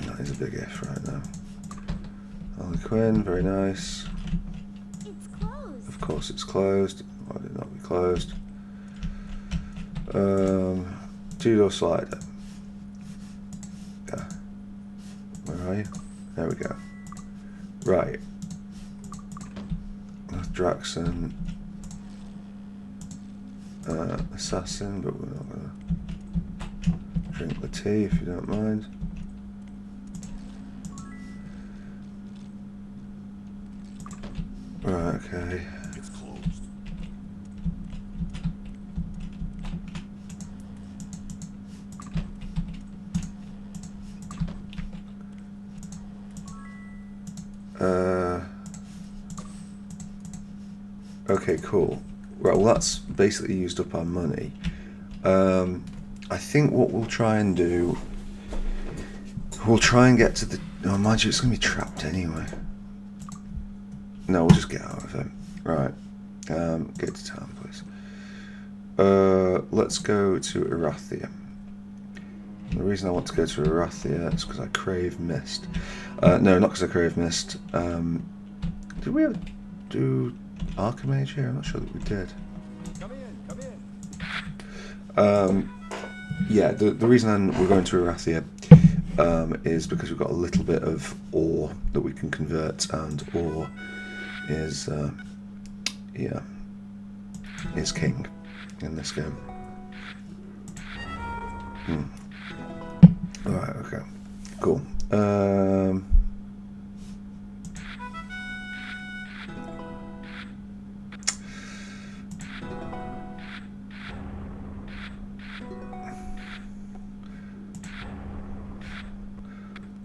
that is a big if right now. Harley Quinn, very nice. It's closed. Of course it's closed. Why did it not be closed? Two-door slider. Yeah. Where are you? There we go. Right. Draxon. Assassin, but we're not going to drink the tea if you don't mind. Right, okay. It's closed. Okay, cool. Right, well that's basically used up our money. I think what we'll try and do, we'll try and get to the... Oh, mind you, it's going to be trapped anyway. No, we'll just get out of it. Right. Get to town, please. Let's go to Erathia. The reason I want to go to Erathia is because I crave mist. No, not because I crave mist. Did we ever do Archimage here? I'm not sure that we did. Come in, come in. Yeah, the reason we're going to Erathia is because we've got a little bit of ore that we can convert, and ore is is king in this game. Alright, okay. Cool.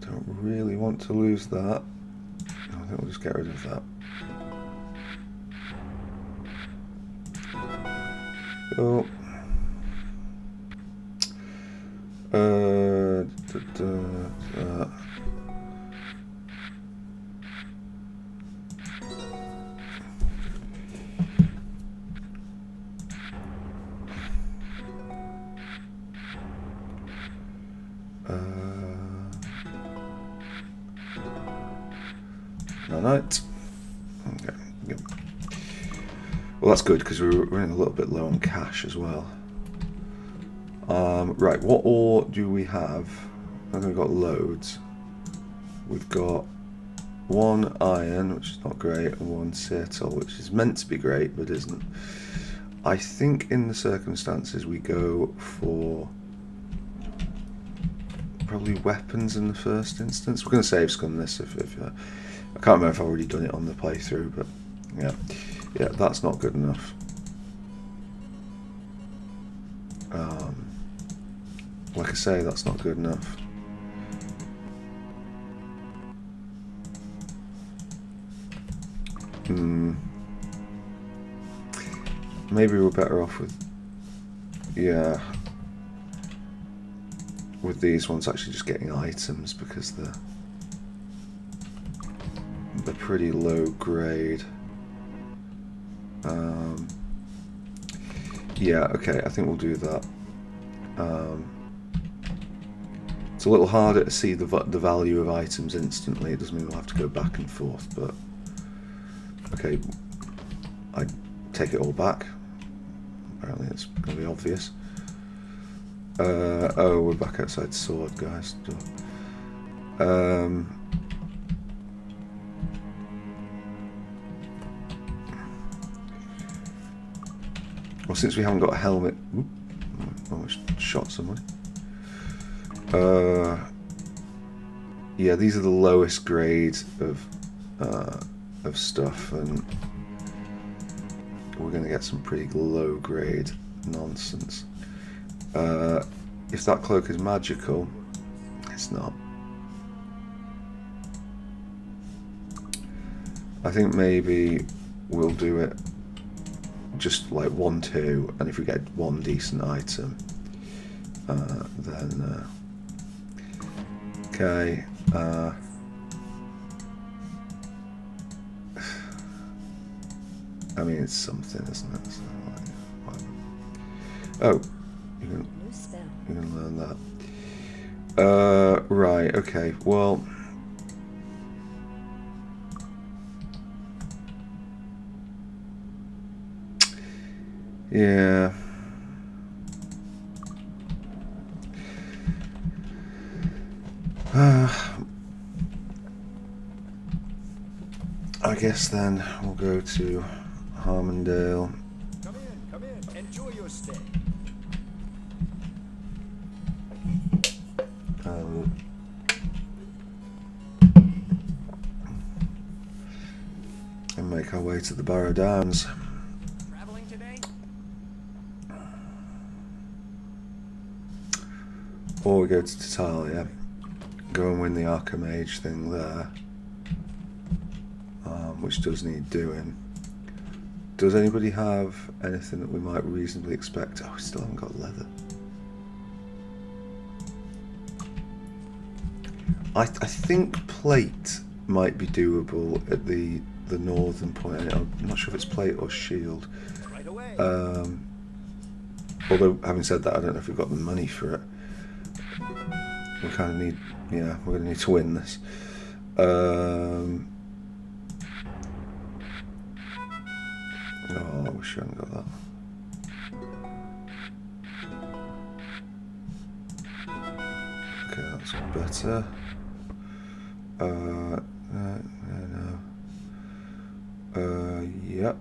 Don't really want to lose that. I think we'll just get rid of that. Cool. Night. Okay. Yep. Well, that's good because we're running a little bit low on cash as well. Right, what ore do we have? I think we've got loads. We've got one iron, which is not great, and one sirtal, which is meant to be great but isn't. I think in the circumstances we go for probably weapons in the first instance. We're going to save scum this if I can't remember if I've already done it on the playthrough, but yeah, that's not good enough. like I say, that's not good enough. Maybe we're better off with, yeah, with these ones actually just getting items, because they're pretty low grade. Yeah, okay, I think we'll do that. It's a little harder to see the value of items instantly. It doesn't mean we'll have to go back and forth, but okay, I take it all back. Apparently it's going to be obvious. Oh, we're back outside sword, guys. Well, since we haven't got a helmet... Whoop, almost shot somebody. Yeah, these are the lowest grade of stuff, and we're going to get some pretty low grade nonsense. If that cloak is magical, it's not. I think maybe we'll do it just like 1, 2, and if we get one decent item, then okay. I mean, it's something, isn't it? So, like, oh, you can learn that. Right. Okay. Well. Yeah. I guess then we'll go to Harmondale. Come in. Enjoy your stay. And make our way to the Barrow Downs. Traveling today? Or we go to Tatalia, go and win the Archimage thing there, which does need doing. Does anybody have anything that we might reasonably expect? Oh, we still haven't got leather. I think plate might be doable at the northern point. I'm not sure if it's plate or shield. Right away. Although, having said that, I don't know if we've got the money for it. We kind of need, yeah, we're going to need to win this. Oh, I wish I hadn't got that. Okay, that's better. No. Yep.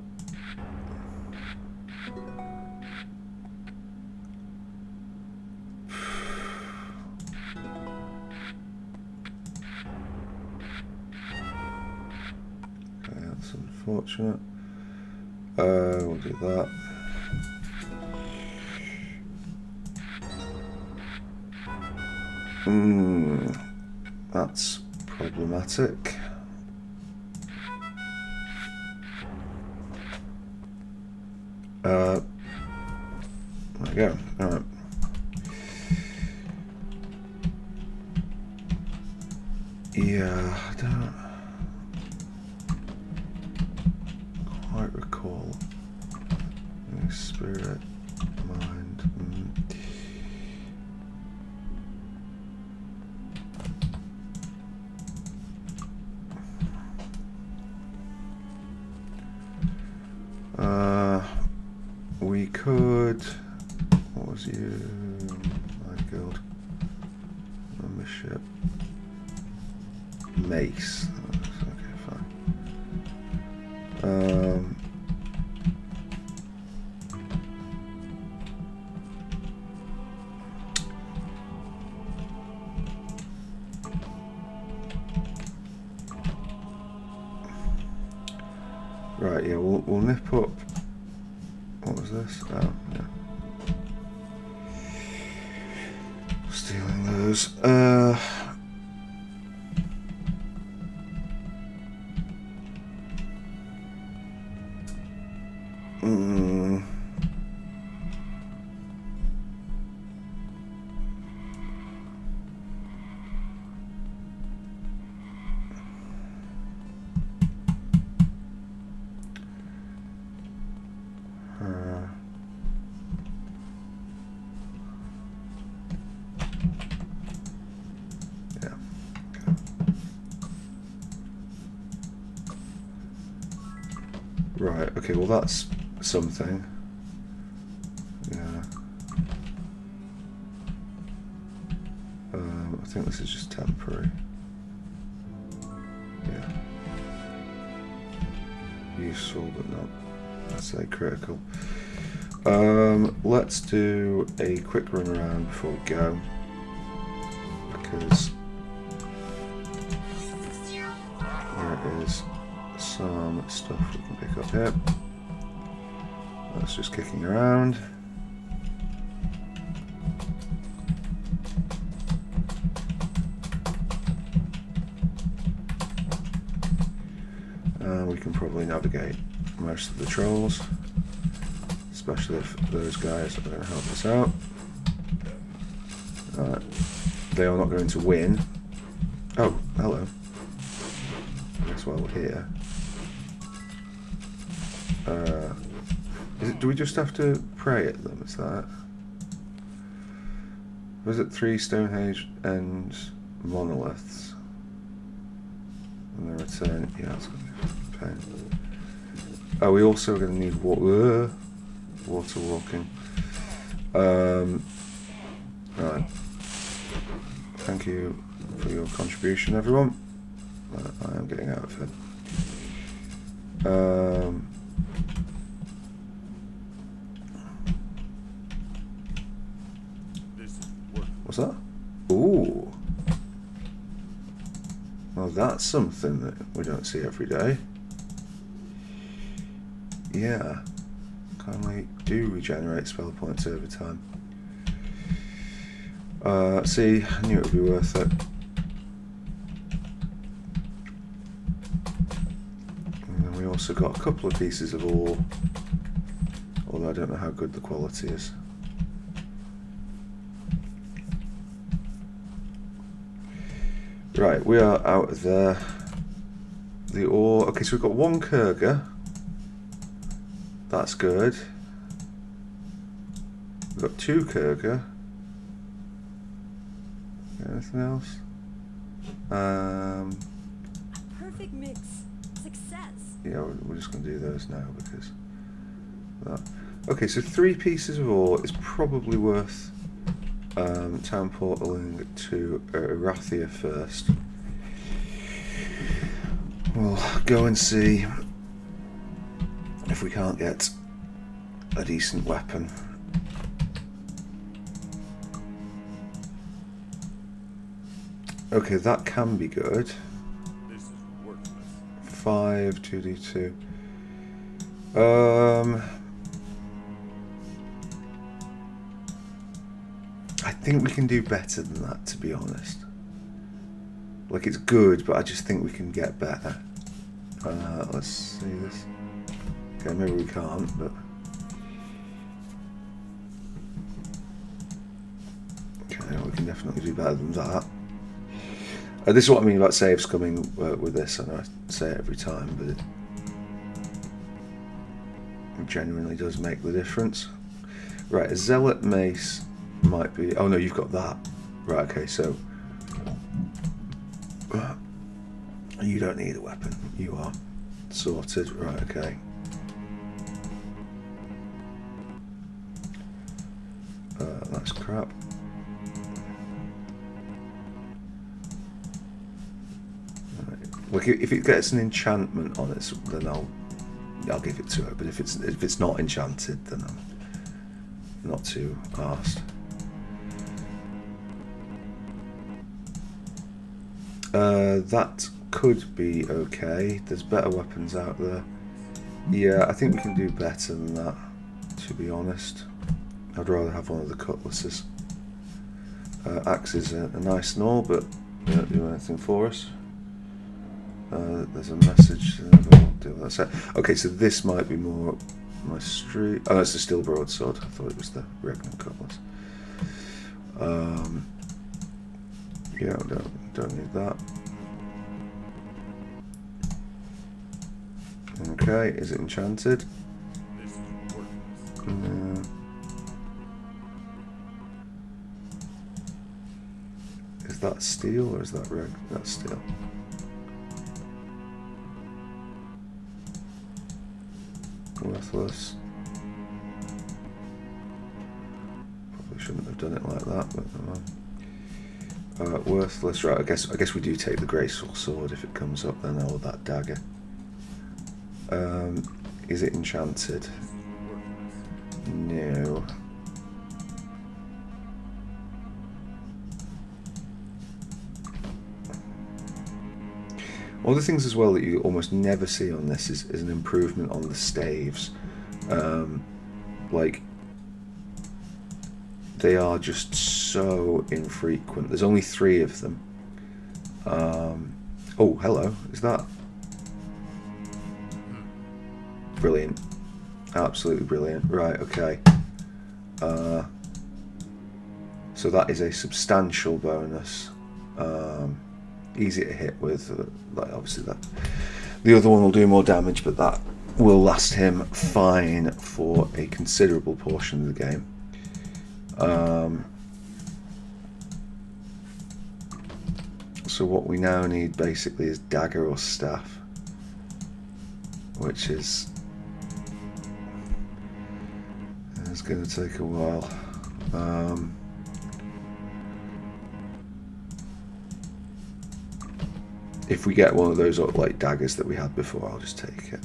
Okay, that's unfortunate. We'll do that. That's problematic. There we go. All right. Yeah, I don't quite recall. Spirit, mind. We could. What was you? My guild. Membership. Mace. Okay, fine. Right, yeah, we'll nip up. What was this? Oh, yeah. those. Right, okay, well that's something. Yeah. I think this is just temporary. Yeah. Useful, but not, let's say, critical. Let's do a quick run around before we go. Because there is some stuff we can pick up here. That's just kicking around. We can probably navigate most of the trolls, especially if those guys are going to help us out. They are not going to win. Oh, hello. I guess while we're here. Do we just have to pray at them? Is that? Was it 3 Stonehenge and monoliths? And the return. Yeah, that's going to be a pain. Oh, we also are going to need water walking. Right. Thank you for your contribution, everyone. I am getting out of it. What's that? Ooh. Well, that's something that we don't see every day. Yeah. Kindly do regenerate spell points over time. See, I knew it would be worth it. And then we also got a couple of pieces of ore, although I don't know how good the quality is. Right, we are out of there. The ore. Okay, so we've got 1 Kurga. That's good. We've got 2 Kurga. Anything else? Perfect mix. Success. Yeah, we're just going to do those now because that. Okay, so 3 pieces of ore is probably worth town portaling to Erathia first. We'll go and see if we can't get a decent weapon. Okay, that can be good. This is worthless. 5 2d2. I think we can do better than that, to be honest. Like, it's good, but I just think we can get better. Let's see this. Okay, maybe we can't, but... Okay, we can definitely do better than that. This is what I mean about saves coming with this. I know I say it every time, but it genuinely does make the difference. Right, a Zealot Mace might be... Oh no, you've got that. Right, okay, so... You don't need a weapon. You are sorted. Right, okay. That's crap. Like, if it gets an enchantment on it, then I'll give it to her. But if it's not enchanted, then I'm not too arsed. That could be okay. There's better weapons out there. Yeah, I think we can do better than that, to be honest. I'd rather have one of the cutlasses. Axes are nice and all, but they don't do anything for us. There's a message. Okay, so this might be more my street. Oh, that's the steel broadsword. I thought it was the regnant cutlass. Yeah, don't need that. Okay, is it enchanted? No. Is that steel or is that red? That's steel. Worthless. Probably shouldn't have done it like that, but worthless. Right, I guess we do take the graceful sword if it comes up then, or that dagger. Is it enchanted? No. One of the things as well that you almost never see on this is an improvement on the staves. Like, they are just so infrequent. There's only 3 of them. Oh, hello. Is that... Brilliant. Absolutely brilliant. Right, okay. So that is a substantial bonus. Easy to hit with, like obviously that. The other one will do more damage, but that will last him fine for a considerable portion of the game. So what we now need basically is dagger or staff, which is going to take a while. If we get one of those like daggers that we had before, I'll just take it.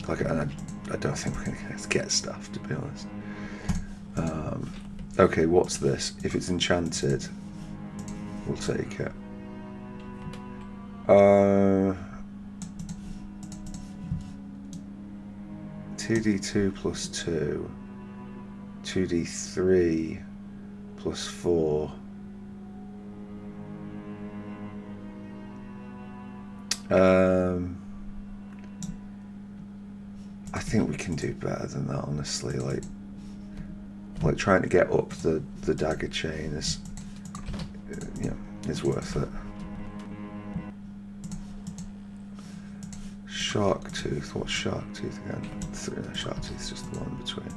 Like, I don't think we're going to get stuff, to be honest. Okay, what's this? If it's enchanted, we'll take it. 2d2 plus 2, 2d3 plus 4. I think we can do better than that, honestly. Like trying to get up the dagger chain is, is worth it. Shark tooth. What's shark tooth again? Shark tooth is just the one in between.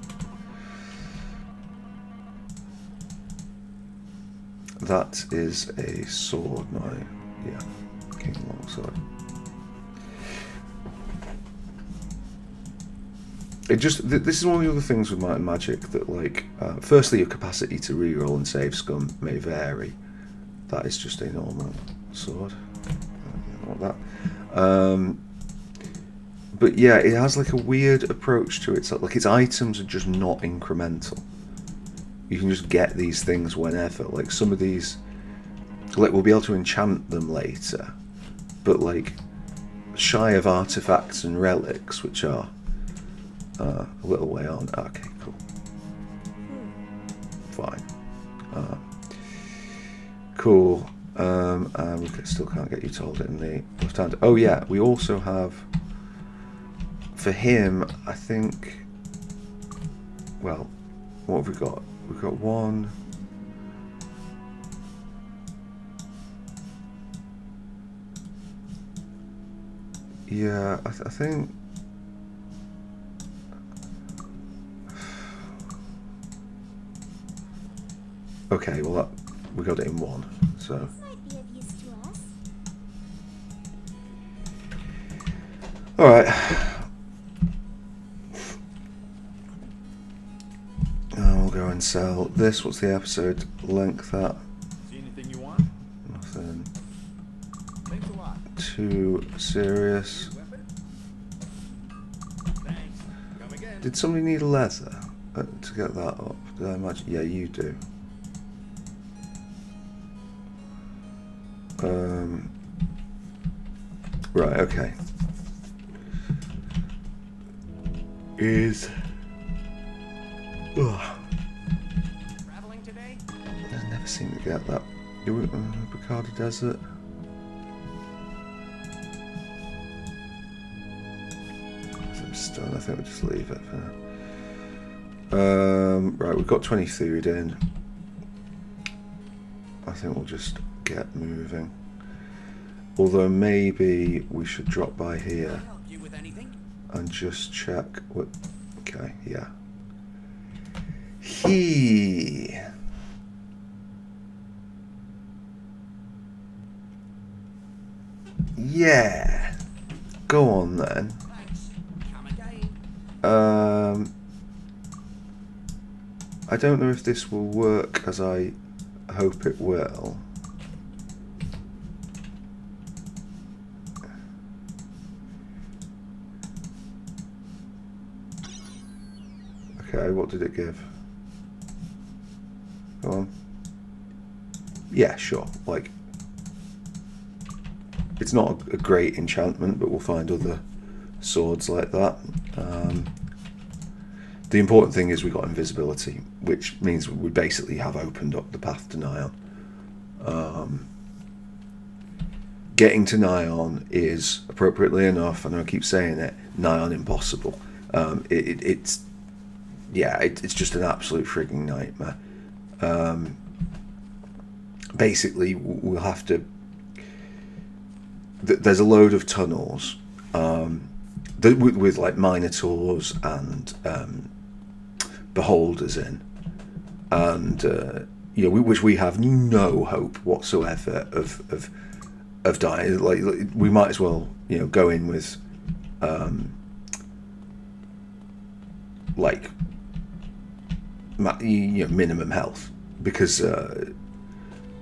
That is a sword, not a, king longsword. This is one of the other things with Might and Magic that, like, firstly, your capacity to reroll and save scum may vary. That is just a normal sword. Like that. But yeah, it has like a weird approach to it. Like its items are just not incremental. You can just get these things whenever. Like some of these, like we'll be able to enchant them later, but like shy of artifacts and relics, which are a little way on. Okay, cool. Fine. Cool. And we still can't get you to hold it in the left hand. Oh yeah, we also have, for him, I think, well, what have we got? We've got one. Yeah, I think. Okay, well, we got it in one, so. This might be of use to us. All right. We'll go and sell this. What's the episode length at? See anything you want? Nothing Thanks a lot. too serious. Weapon? Thanks. Come again. Did somebody need leather to get that up? Did I imagine? Yeah, you do. Right, okay. Is... Ugh. Traveling today? I never seem to get that. Do we... Bacada Desert? I'm stunned. I think we'll just leave it for now. Right, we've got 20 food in. I think we'll just get moving. Although maybe we should drop by here Help you with anything? and just check what... Okay, yeah. He... Yeah. Go on then. Thanks. Come again. I don't know if this will work as I hope it will. Okay, what did it give? Go on. Yeah, sure. Like, it's not a great enchantment, but we'll find other swords like that. The important thing is we got invisibility, which means we basically have opened up the path to Nyon. Getting to Nyon is, appropriately enough, and I keep saying it, Nyon impossible. It's just an absolute frigging nightmare. Basically, we'll have to... There's a load of tunnels with like minotaurs and beholders in, and which we have no hope whatsoever of dying. Like we might as well go in with like minimum health, because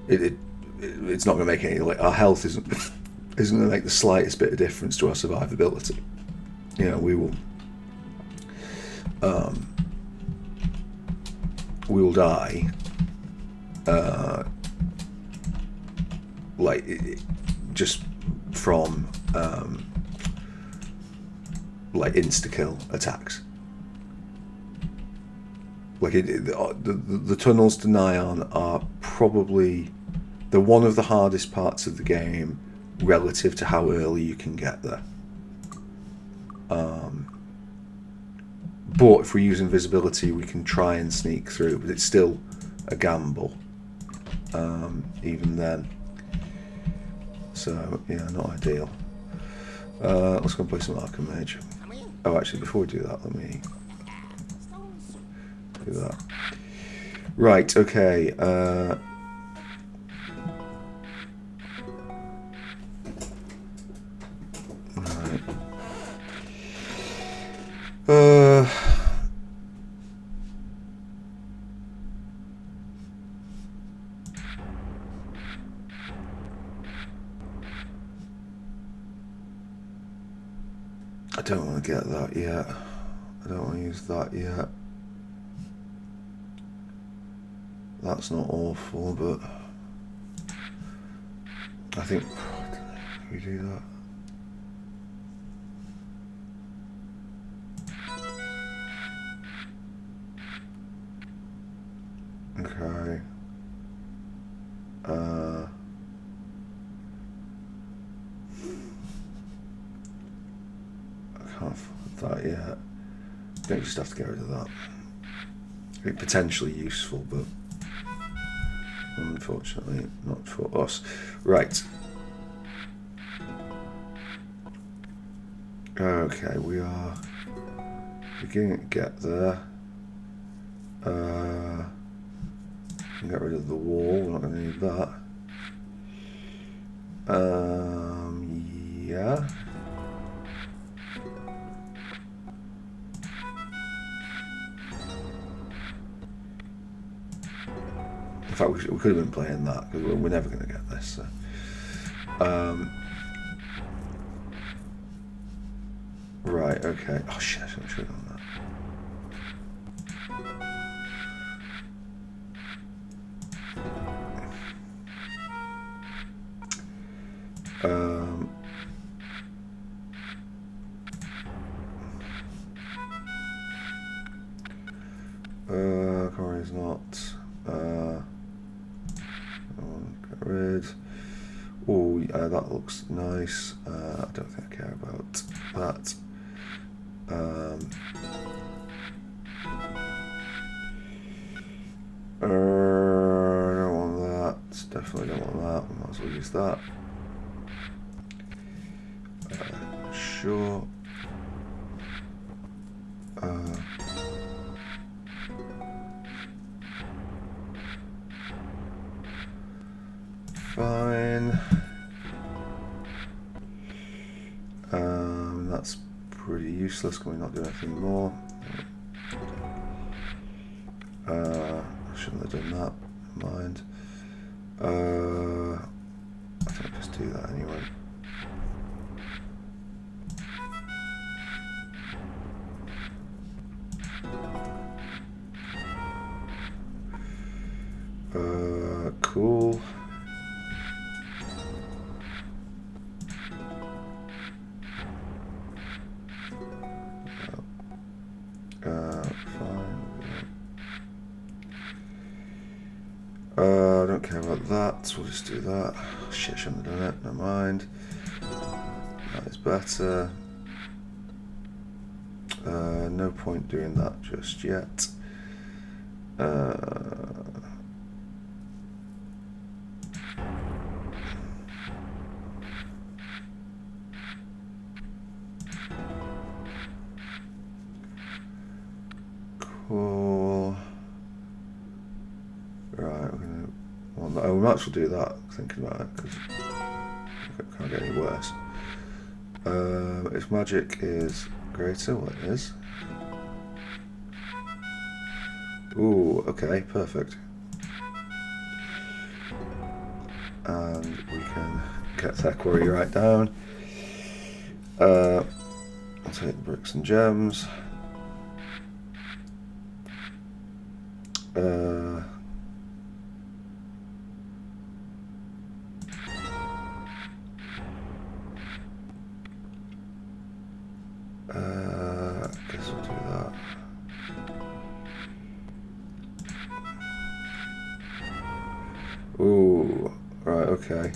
it's not going to make any, like, our health isn't going to make the slightest bit of difference to our survivability. We will die just from like insta-kill attacks. Like the tunnels to Nyon are probably one of the hardest parts of the game relative to how early you can get there. But if we use invisibility, we can try and sneak through, but it's still a gamble, even then. So yeah, not ideal. Let's go and play some Archimage. Oh, actually, before we do that, let me do that. Right, okay. Right. I don't want to get that yet. I don't want to use that yet. That's not awful, but I think, can we do that? Okay. I can't afford that yet. I think just have to get rid of that. It's potentially useful, but unfortunately not for us. Right. Okay, we are beginning to get there. Get rid of the wall, we're not going to need that. Yeah. In fact, we could have been playing that, because we're never going to get this. So. Right, okay. Oh shit, I should have done that. Corey's not. Get rid. Oh, yeah, that looks nice. I don't think I care about that. Don't want that. Definitely don't want that. We might as well use that. Sure. Fine. That's pretty useless. Can we not do anything more? I shouldn't have done that. Never mind. I think I'll just do that anyway. Cool. Fine. I don't care about that, so we'll just do that. Shit, I shouldn't have done it, never mind. That is better. No point doing that just yet. Cool. Right, we're gonna. Well, no, we might as well do that. Thinking about it because it can't get any worse. If magic is greater, what it is? Ooh, okay, perfect. And we can get that quarry right down. I'll take the bricks and gems. I guess we'll do that. Ooh, right, okay.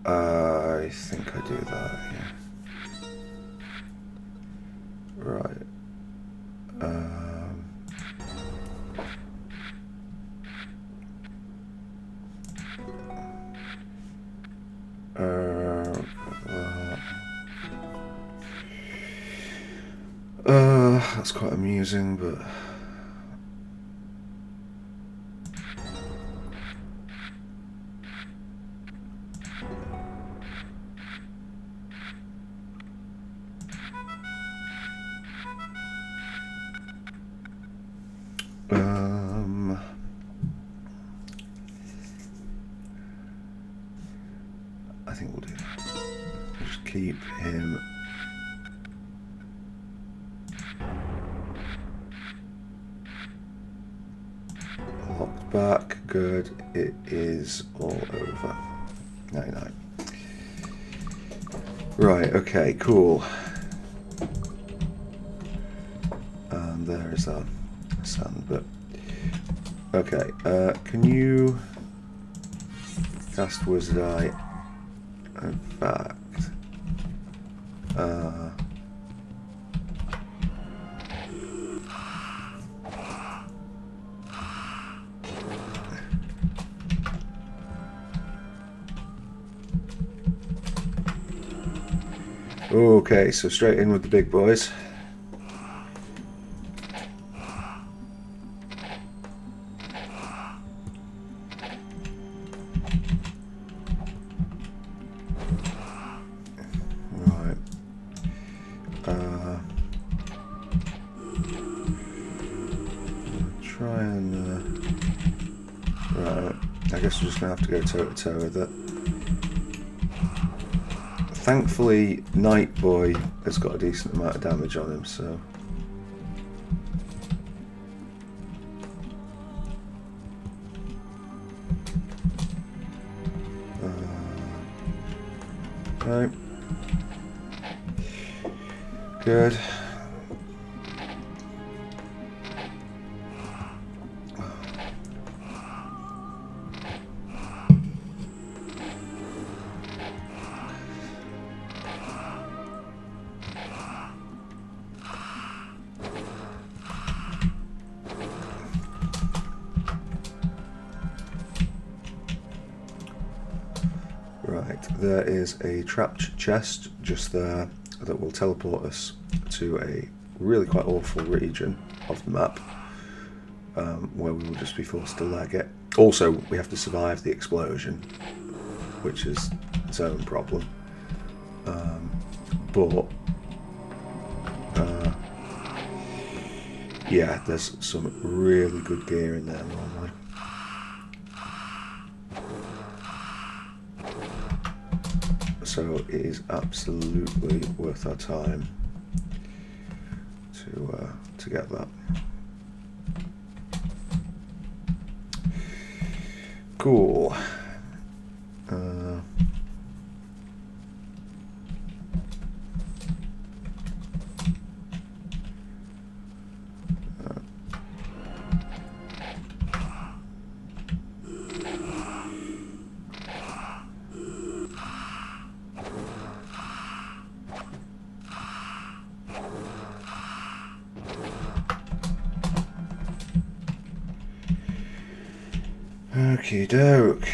I think I do that, yeah. Right. That's quite amusing, but I think we'll do that. Just keep him locked back. Good. It is all over. 99. Right, okay, cool. And there is our sand bit. Okay, can you cast Wizard Eye? In fact, okay, so straight in with the big boys. Right. Try and right. I guess we're just gonna have to go toe to toe with it. Thankfully, Night Boy has got a decent amount of damage on him, so... no. Good. Right, there is a trapped chest just there that will teleport us to a really quite awful region of the map where we will just be forced to leg it. Also, we have to survive the explosion, which is its own problem. Yeah, there's some really good gear in there normally. So it is absolutely worth our time to get that. Cool. Okie doke.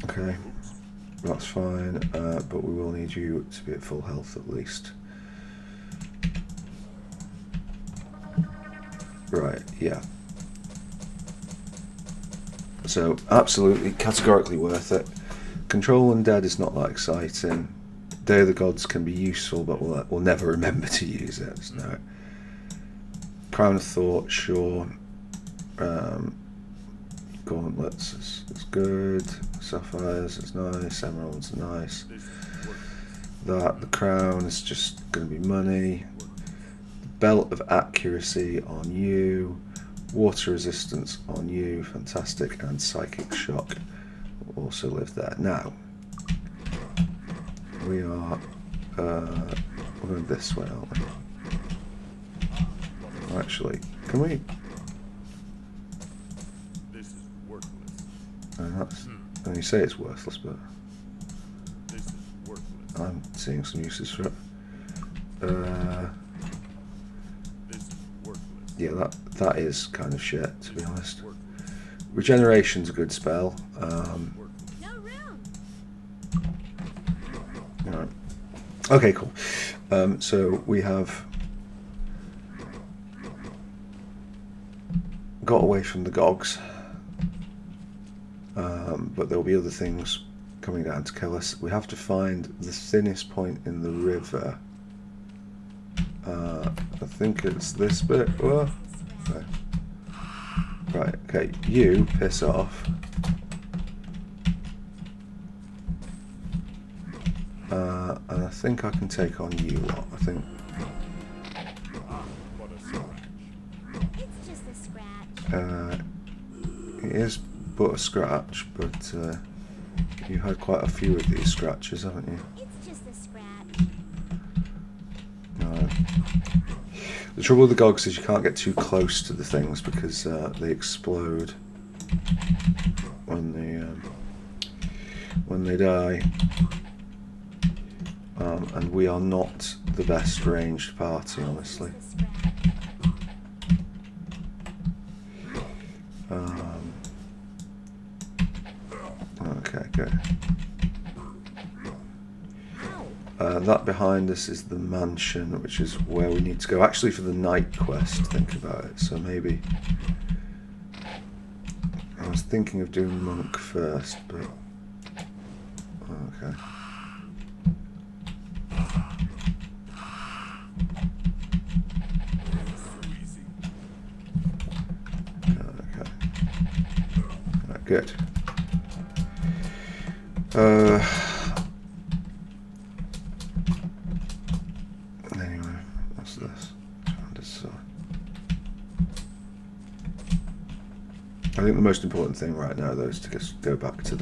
Okay, that's fine, but we will need you to be at full health at least. Right, yeah. So, absolutely, categorically worth it. Control Undead is not that exciting. Day of the Gods can be useful, but we'll never remember to use it. No. Crown of Thought, sure. Gauntlets is good. Sapphires is nice. Emeralds are nice. The crown is just going to be money. Belt of Accuracy on you. Water resistance on you. Fantastic. And Psychic Shock will also live there. Now, we are we're going this way, aren't we? Actually, can we? This is worthless. And you say it's worthless, but This is worthless. I'm seeing some uses for it. This is worthless. Yeah, that is kind of shit, to be honest. Worthless. Regeneration's a good spell. No room. Alright. Okay, cool. So we have got away from the Gogs, but there'll be other things coming down to kill us. We have to find the thinnest point in the river. I think it's this bit. Oh, okay. Right, okay, you piss off. And I think I can take on you lot. I think. But a scratch. It's just a scratch. It is but a scratch, but you've had quite a few of these scratches, haven't you? It's just a scratch. No. The trouble with the Gogs is you can't get too close to the things because they explode when they die. And we are not the best ranged party, honestly. It's just a scratch. Okay, good. Ow. That behind us is the mansion, which is where we need to go. Actually, for the night quest, think about it. So maybe I was thinking of doing monk first, but okay. Good. Anyway, what's this? I think the most important thing right now, though, is to just go back to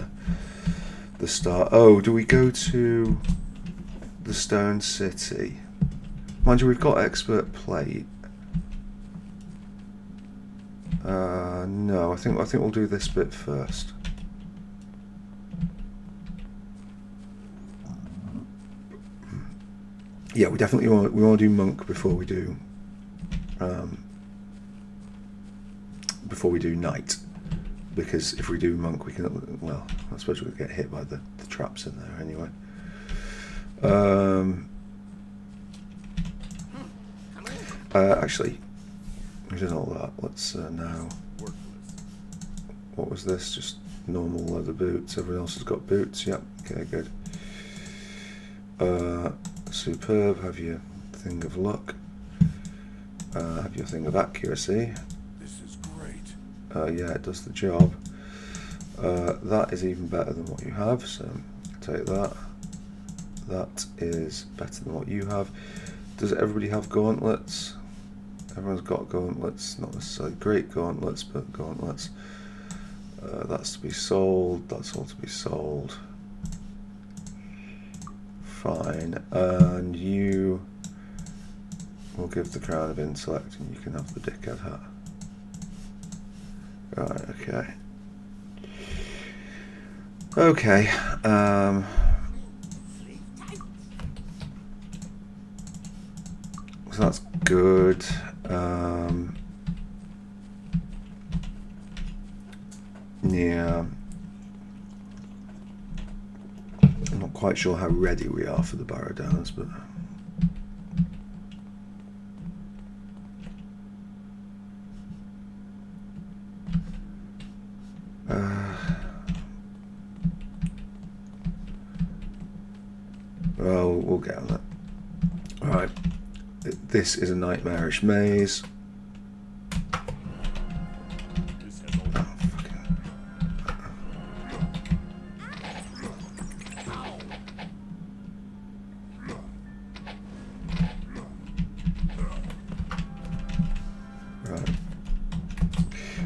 the start. Oh, do we go to the Stone City? Mind you, we've got expert plate. No, I think we'll do this bit first. Yeah, we definitely want to do monk before we do knight, because if we do monk, we can, well, I suppose we'll get hit by the traps in there anyway. Actually, we did all that. Let's now. What was this? Just normal leather boots. Everyone else has got boots. Yep. Okay, good. Superb. Have your thing of luck. Have your thing of accuracy. This is great. Yeah, it does the job. That is even better than what you have, so take that. That is better than what you have. Does everybody have gauntlets? Everyone's got gauntlets, not necessarily great gauntlets, but gauntlets. That's to be sold, that's all to be sold. Fine, and you will give the crown of intellect and you can have the dickhead hat. Right, okay. Okay, so that's good. Yeah, I'm not quite sure how ready we are for the Barrow Downs, but well, we'll get on that. All right, this is a nightmarish maze.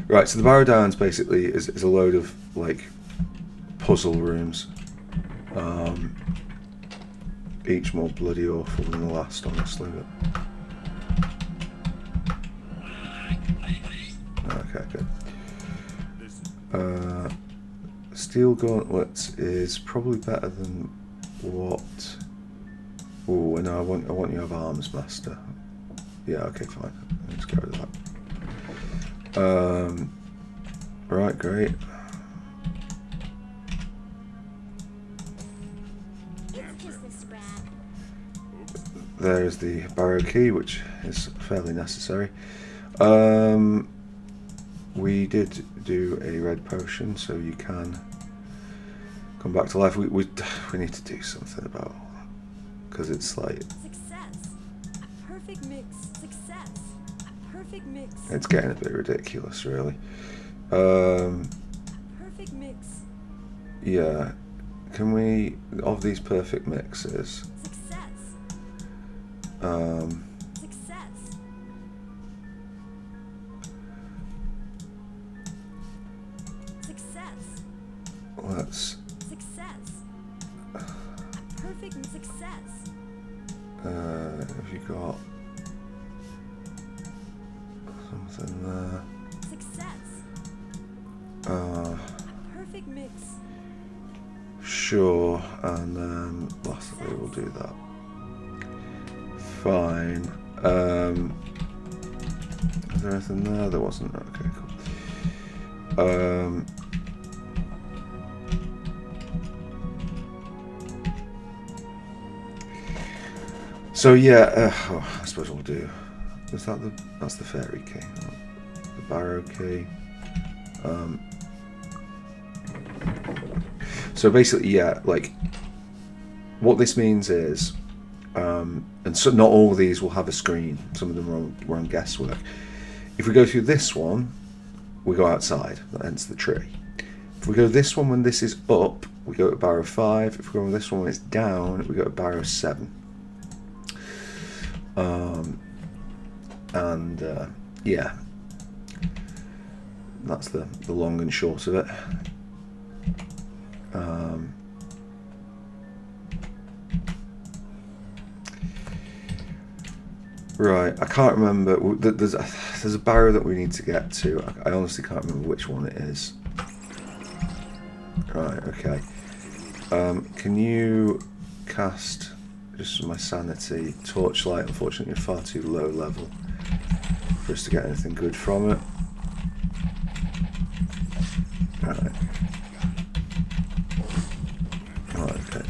Right, so the Barrow Downs basically is a load of like puzzle rooms, each more bloody awful than the last, honestly. But... okay, good. Steel gauntlets is probably better than what? Oh, no, I want you to have arms master. Yeah, okay, fine. Let's get rid of that. Right, great. It's just a scrap. There's the barrow key, which is fairly necessary. We did do a red potion, so you can come back to life. We need to do something about, because it's like Success. Perfect mix. Success. Perfect mix. it's getting a bit ridiculous, really. Perfect mix. Yeah, can we, of these perfect mixes, Success. Success. Success. let's Success. Perfect success. have you got something there? Success. Perfect mix. Sure, and then lastly we'll do that. Fine. Is there anything there? There wasn't. Okay, cool. So yeah, I suppose we'll do. Is that that's the fairy key, the barrow key. So basically, yeah, like what this means is, and so not all of these will have a screen. Some of them are on guesswork. If we go through this one, we go outside. Hence the tree. If we go this one when this is up, we go to barrow 5. If we go on this one when it's down, we go to barrow 7. Yeah, that's the long and short of it. Right, I can't remember. There's a barrow that we need to get to. I honestly can't remember which one it is. Right, okay. Can you cast, just for my sanity, torchlight? Unfortunately, you're far too low level for us to get anything good from it. Right. Right, okay.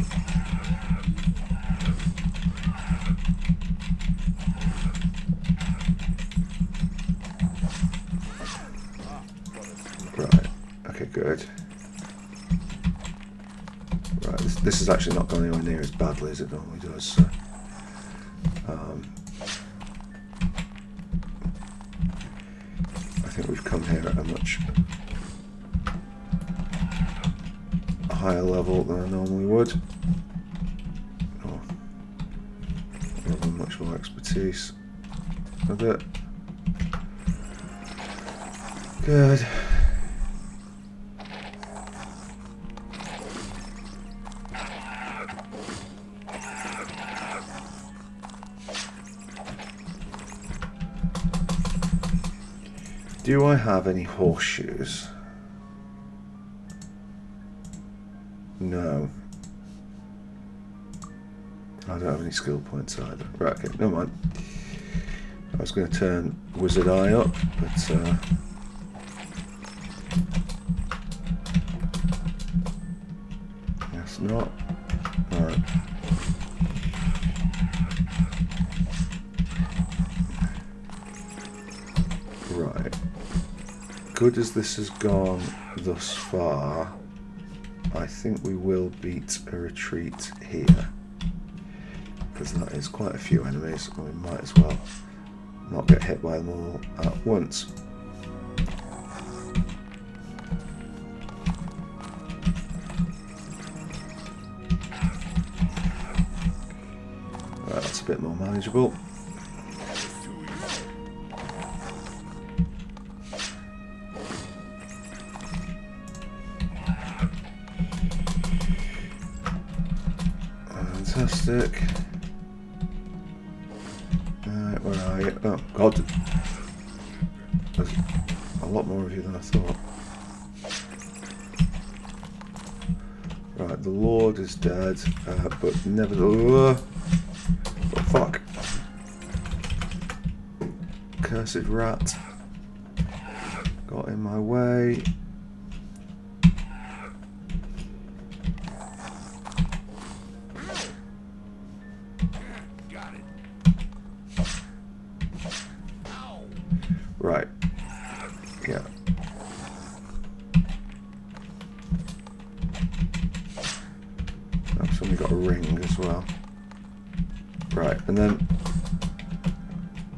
Right, okay, good. Right, this has actually not gone anywhere near as badly as it normally does, so. I think we've come here at a much higher level than I normally would. Oh, I have much more expertise with it. Good. Do I have any horseshoes? No. I don't have any skill points either. Right, okay, never mind. I was going to turn Wizard Eye up, but guess not. Alright. Right. Good as this has gone thus far, I think we will beat a retreat here, because that is quite a few enemies, and we might as well not get hit by them all at once. Right, that's a bit more manageable. Fantastic. Where are you? Oh, God. There's a lot more of you than I thought. Right, the Lord is dead, but nevertheless... Oh, fuck. Cursed rat. Got in my way. Right. Yeah. I've suddenly got a ring as well. Right, and then...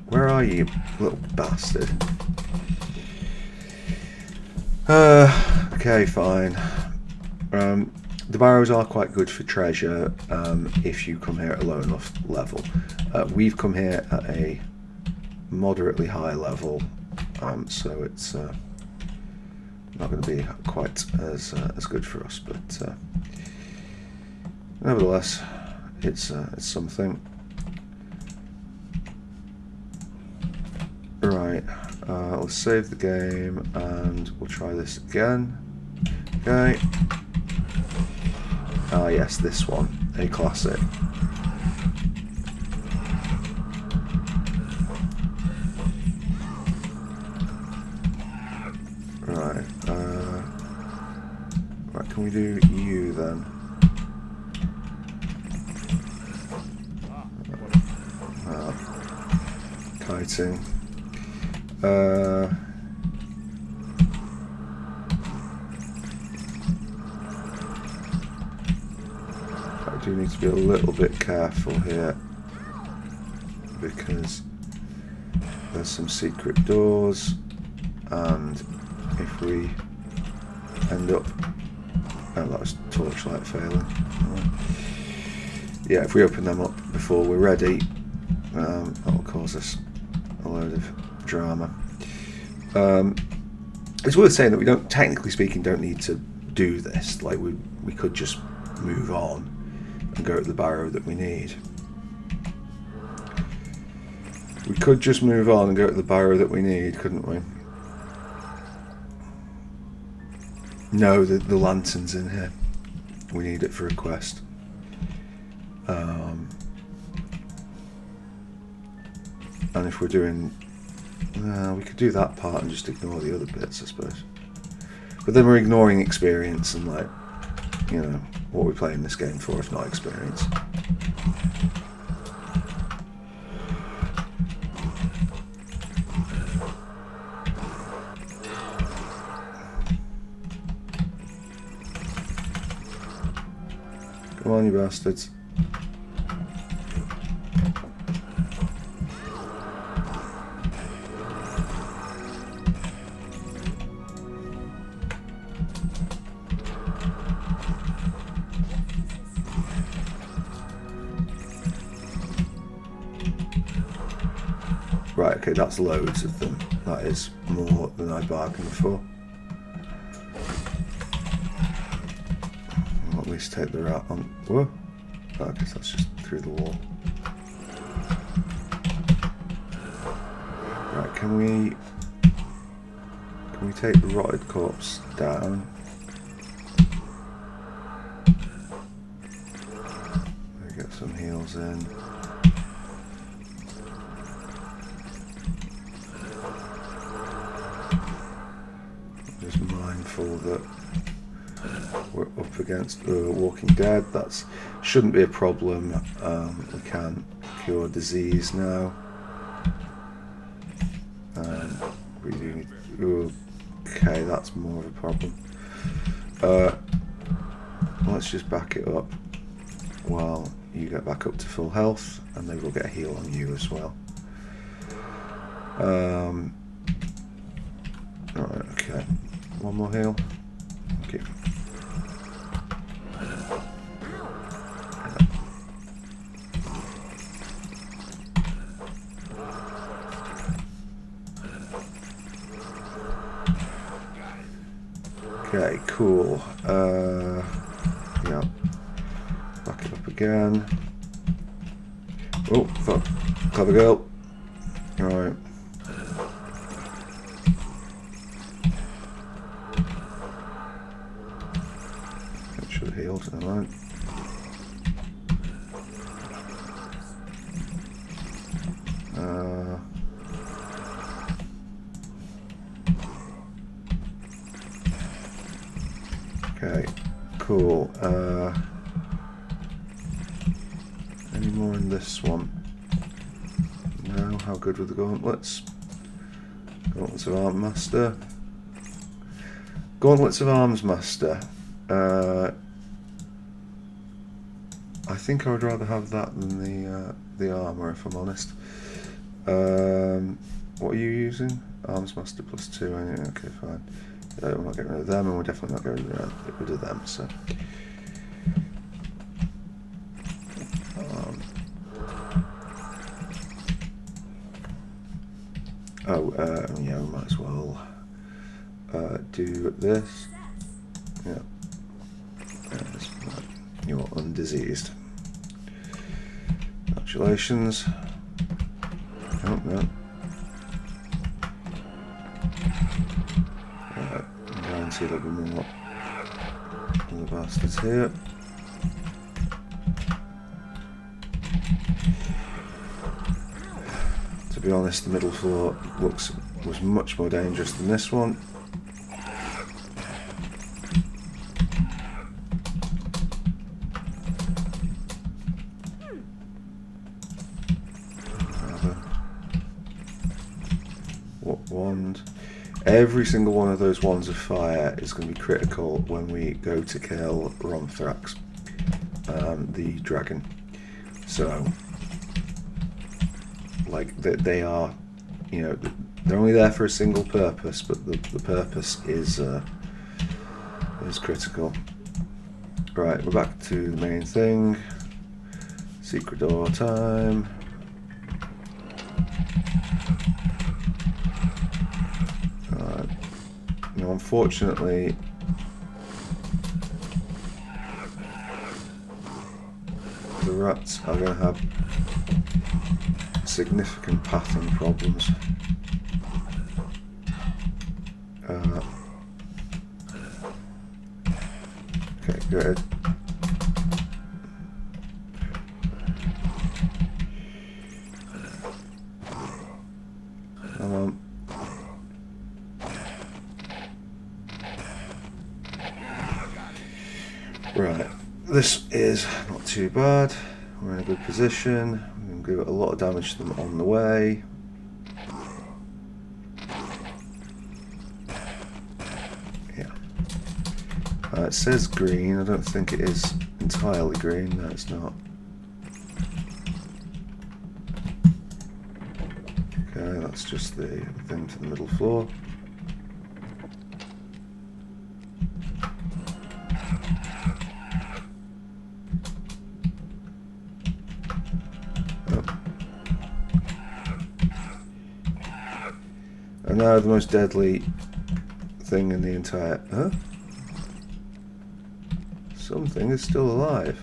Where are you, little bastard? Okay, fine. The barrows are quite good for treasure if you come here at a low enough level. We've come here at a moderately high level, so it's not going to be quite as good for us, but nevertheless, it's something. Right, let's save the game and we'll try this again. Okay. Ah, yes, this one, a classic. Right, right, can we do you then? Kiting. I do need to be a little bit careful here because there's some secret doors, and if we end up... Oh, that was torchlight failing. Yeah, if we open them up before we're ready, that will cause us a load of drama. It's worth saying that we don't, technically speaking, don't need to do this. Like, we could just move on and go to the barrow that we need. We could just move on and go to the barrow that we need, couldn't we? No, the lantern's in here. We need it for a quest. And if we're doing... we could do that part and just ignore the other bits, I suppose. But then we're ignoring experience and, like, you know, what we're playing this game for if not experience. Come on, you bastards. Right, okay, that's loads of them. That is more than I bargained for. I'll at least take the rat on. Whoa! I guess that's just through the wall. Right, can we take the rotted corpse down? Get some heals in. Just mindful that we're up against Walking Dead. That shouldn't be a problem. We can cure disease now. We do need, okay, that's more of a problem. Let's just back it up while you get back up to full health, and maybe we'll get a heal on you as well. Alright, okay. One more heal. Okay. Okay, cool. Yeah. Back it up again. Oh, fuck. Clever girl. Alright. That should have healed, alright. Okay, cool. Any more in this one? No, how good were the gauntlets? Gauntlets of Arms Master. Gauntlets of Arms Master. I think I would rather have that than the armour, if I'm honest. What are you using? Arms Master +2, anyway. Okay, fine. We're not getting rid of them, and we're definitely not getting rid of them, so... yeah, we might as well do this. Yeah. You're undiseased. Congratulations. Oh, no. See a little bit more of the bastards here. To be honest, the middle floor was much more dangerous than this one. What wand? Every single one of those wands of fire is going to be critical when we go to kill Romthrax, the dragon. So, like, they are, you know, they're only there for a single purpose, but the purpose is is critical. Right, we're back to the main thing. Secret door time. Right. Now, unfortunately, the rats are going to have significant pathing problems. Okay, good. Come on. Right, this is not too bad. We're in a good position. We can do a lot of damage to them on the way. Yeah. It says green. I don't think it is entirely green. No, it's not. Okay, that's just the thing to the middle floor. And now the most deadly thing in the entire... Huh? Something is still alive.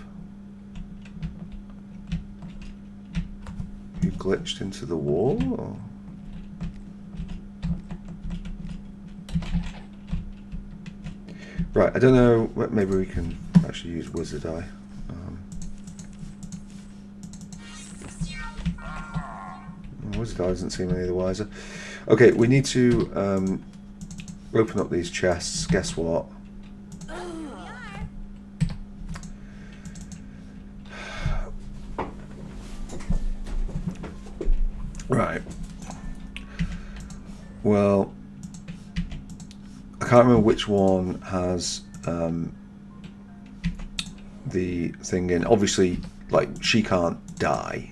You glitched into the wall? Or? Right, I don't know. Maybe we can actually use Wizard Eye. Wizard Eye doesn't seem any the wiser. Okay, we need to open up these chests. Guess what? Right. Well, I can't remember which one has the thing in. Obviously, like, she can't die.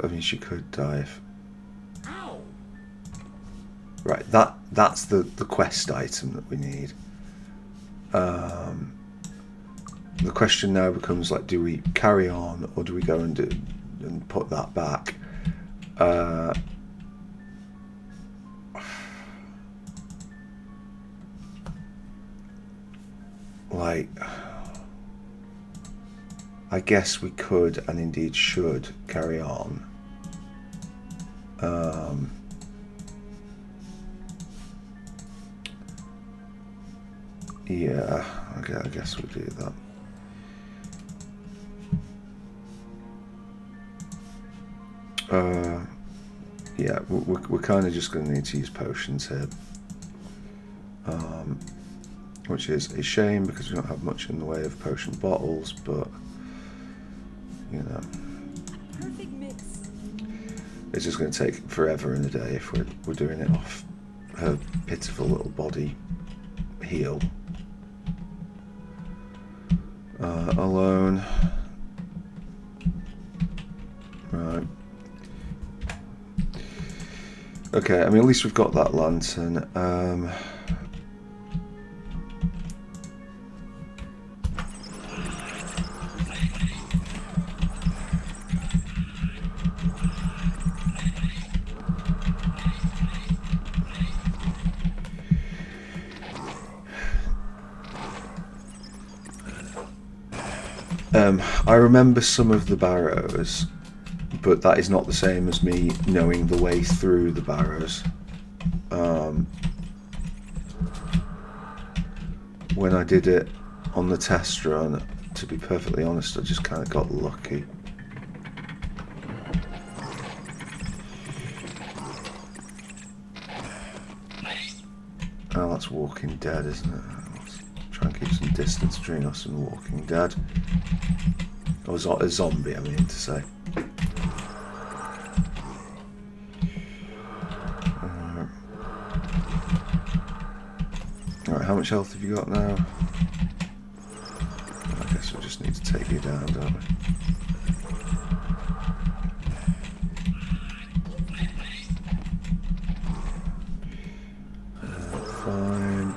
I mean, she could die if... Ow. Right, that's the quest item that we need. The question now becomes, like, do we carry on or do we go and put that back? Like, I guess we could and indeed should carry on. Yeah, I guess we'll do that. Yeah, we're kind of just going to need to use potions here. Which is a shame because we don't have much in the way of potion bottles, but you know, Perfect mix. it's just going to take forever in a day if we're doing it off her pitiful little body heal alone. Right. Okay, I mean, at least we've got that lantern. I remember some of the barrows, but that is not the same as me knowing the way through the barrows. When I did it on the test run, to be perfectly honest, I just kind of got lucky. Oh, that's Walking Dead, isn't it? Let's try and keep some distance between us and Walking Dead. Or a zombie, I mean to say. Alright, how much health have you got now? I guess we just need to take you down, don't we? Fine.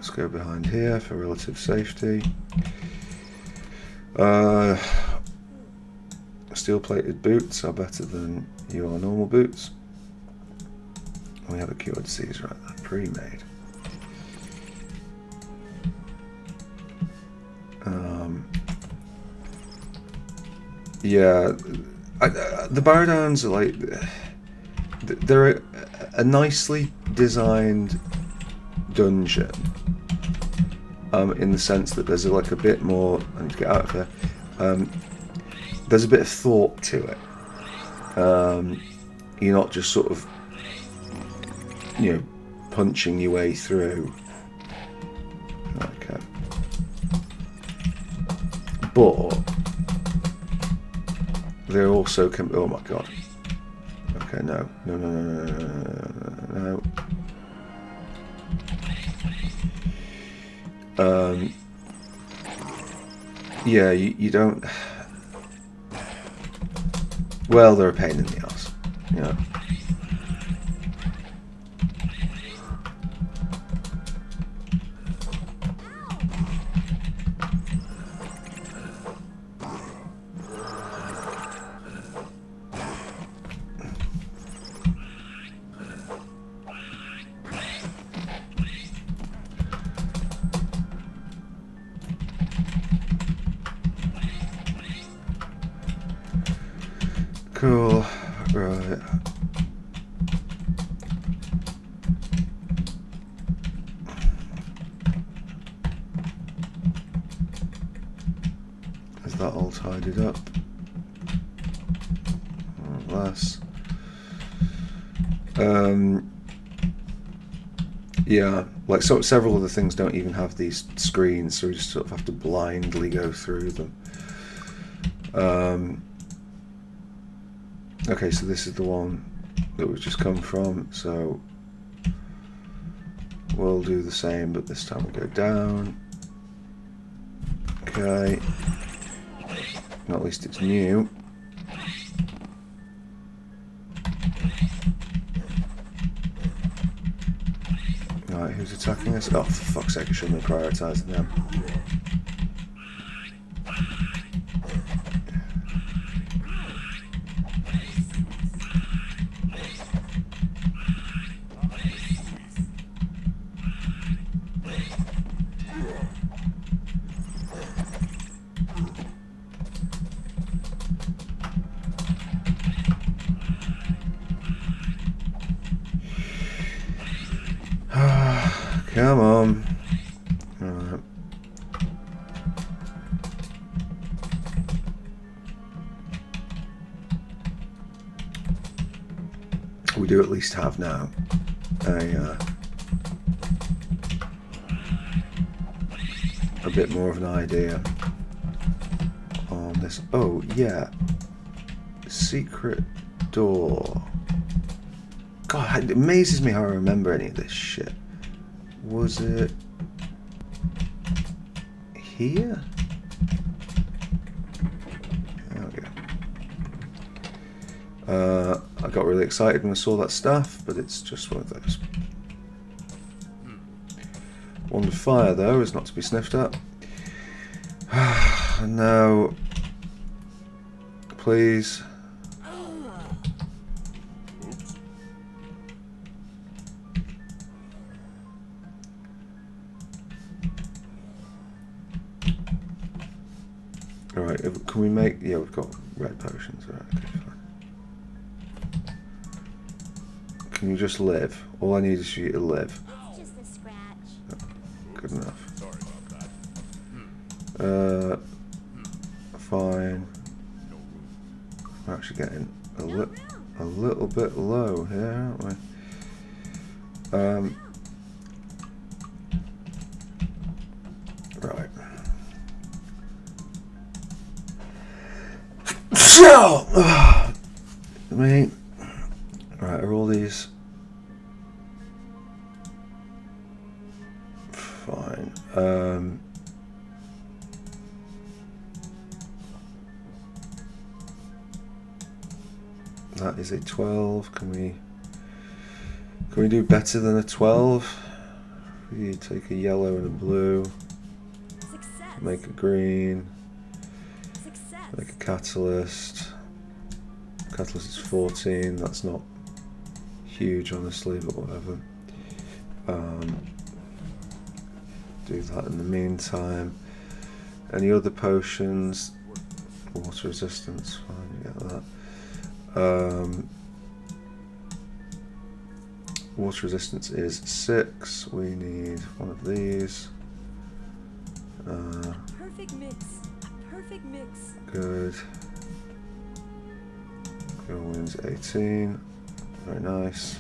Let's go behind here for relative safety. Steel-plated boots are better than your normal boots. We have a cure disease, right? They're pre-made. Yeah, the Barodowns are like, they're a nicely designed dungeon. In the sense that there's like a bit more. I need to get out of here. There's a bit of thought to it. You're not just sort of, punching your way through. Okay. But they also can. Oh my god. Okay, no. Yeah, you don't. Well, they're a pain in the ass. Yeah. Cool. Right. Is that all tidied up? Less. Yeah, like several of the things don't even have these screens, so we just sort of have to blindly go through them. Okay, so this is the one that we've just come from, so we'll do the same, but this time we go down. Okay. Well, at least it's new. Right, who's attacking us? Oh, for fuck's sake, I shouldn't have prioritised them. Come on. Alright. We do at least have now a bit more of an idea on this. Oh, yeah. Secret door. God, it amazes me how I remember any of this shit. Was it here? There we go. I got really excited when I saw that staff, but it's just one of those. Wand of fire, though, is not to be sniffed at. No. Please. Alright, can we make... Yeah, we've got red potions. Right, okay, fine. Can you just live? All I need is for you to live. Just a scratch. Oh, good enough. Sorry about that. Fine. We're actually getting a little bit low here, aren't we? Right. So, right, are all these fine? That is a 12. Can we do better than a 12? We take a yellow and a blue, Success. make a green, Success. make a catalyst. Catalyst is 14, that's not huge honestly, but whatever. Do that in the meantime. Any other potions? Water resistance, fine, you get that. Water resistance is 6. We need one of these. Perfect mix. A perfect mix. Good. Your wins 18. Very nice.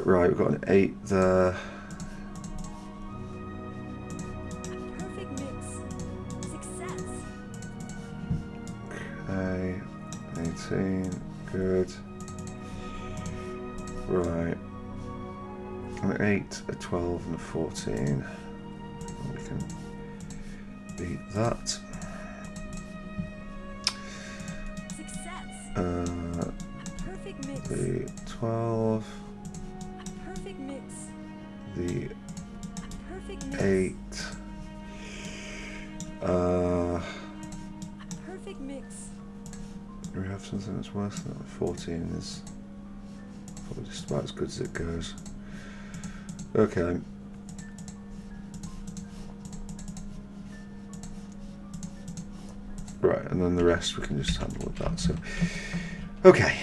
Right, we've got an 8 there. Perfect mix. Success. Okay, 18. Good. Right. An 8, a 12, and a 14. We can beat that. Success. A Uh, perfect mix. the 12, A perfect mix. the A perfect mix. 8. A perfect mix. Do we have something that's worse than that? 14 is probably just about as good as it goes. Okay. Right, and then the rest we can just handle with that. So, okay.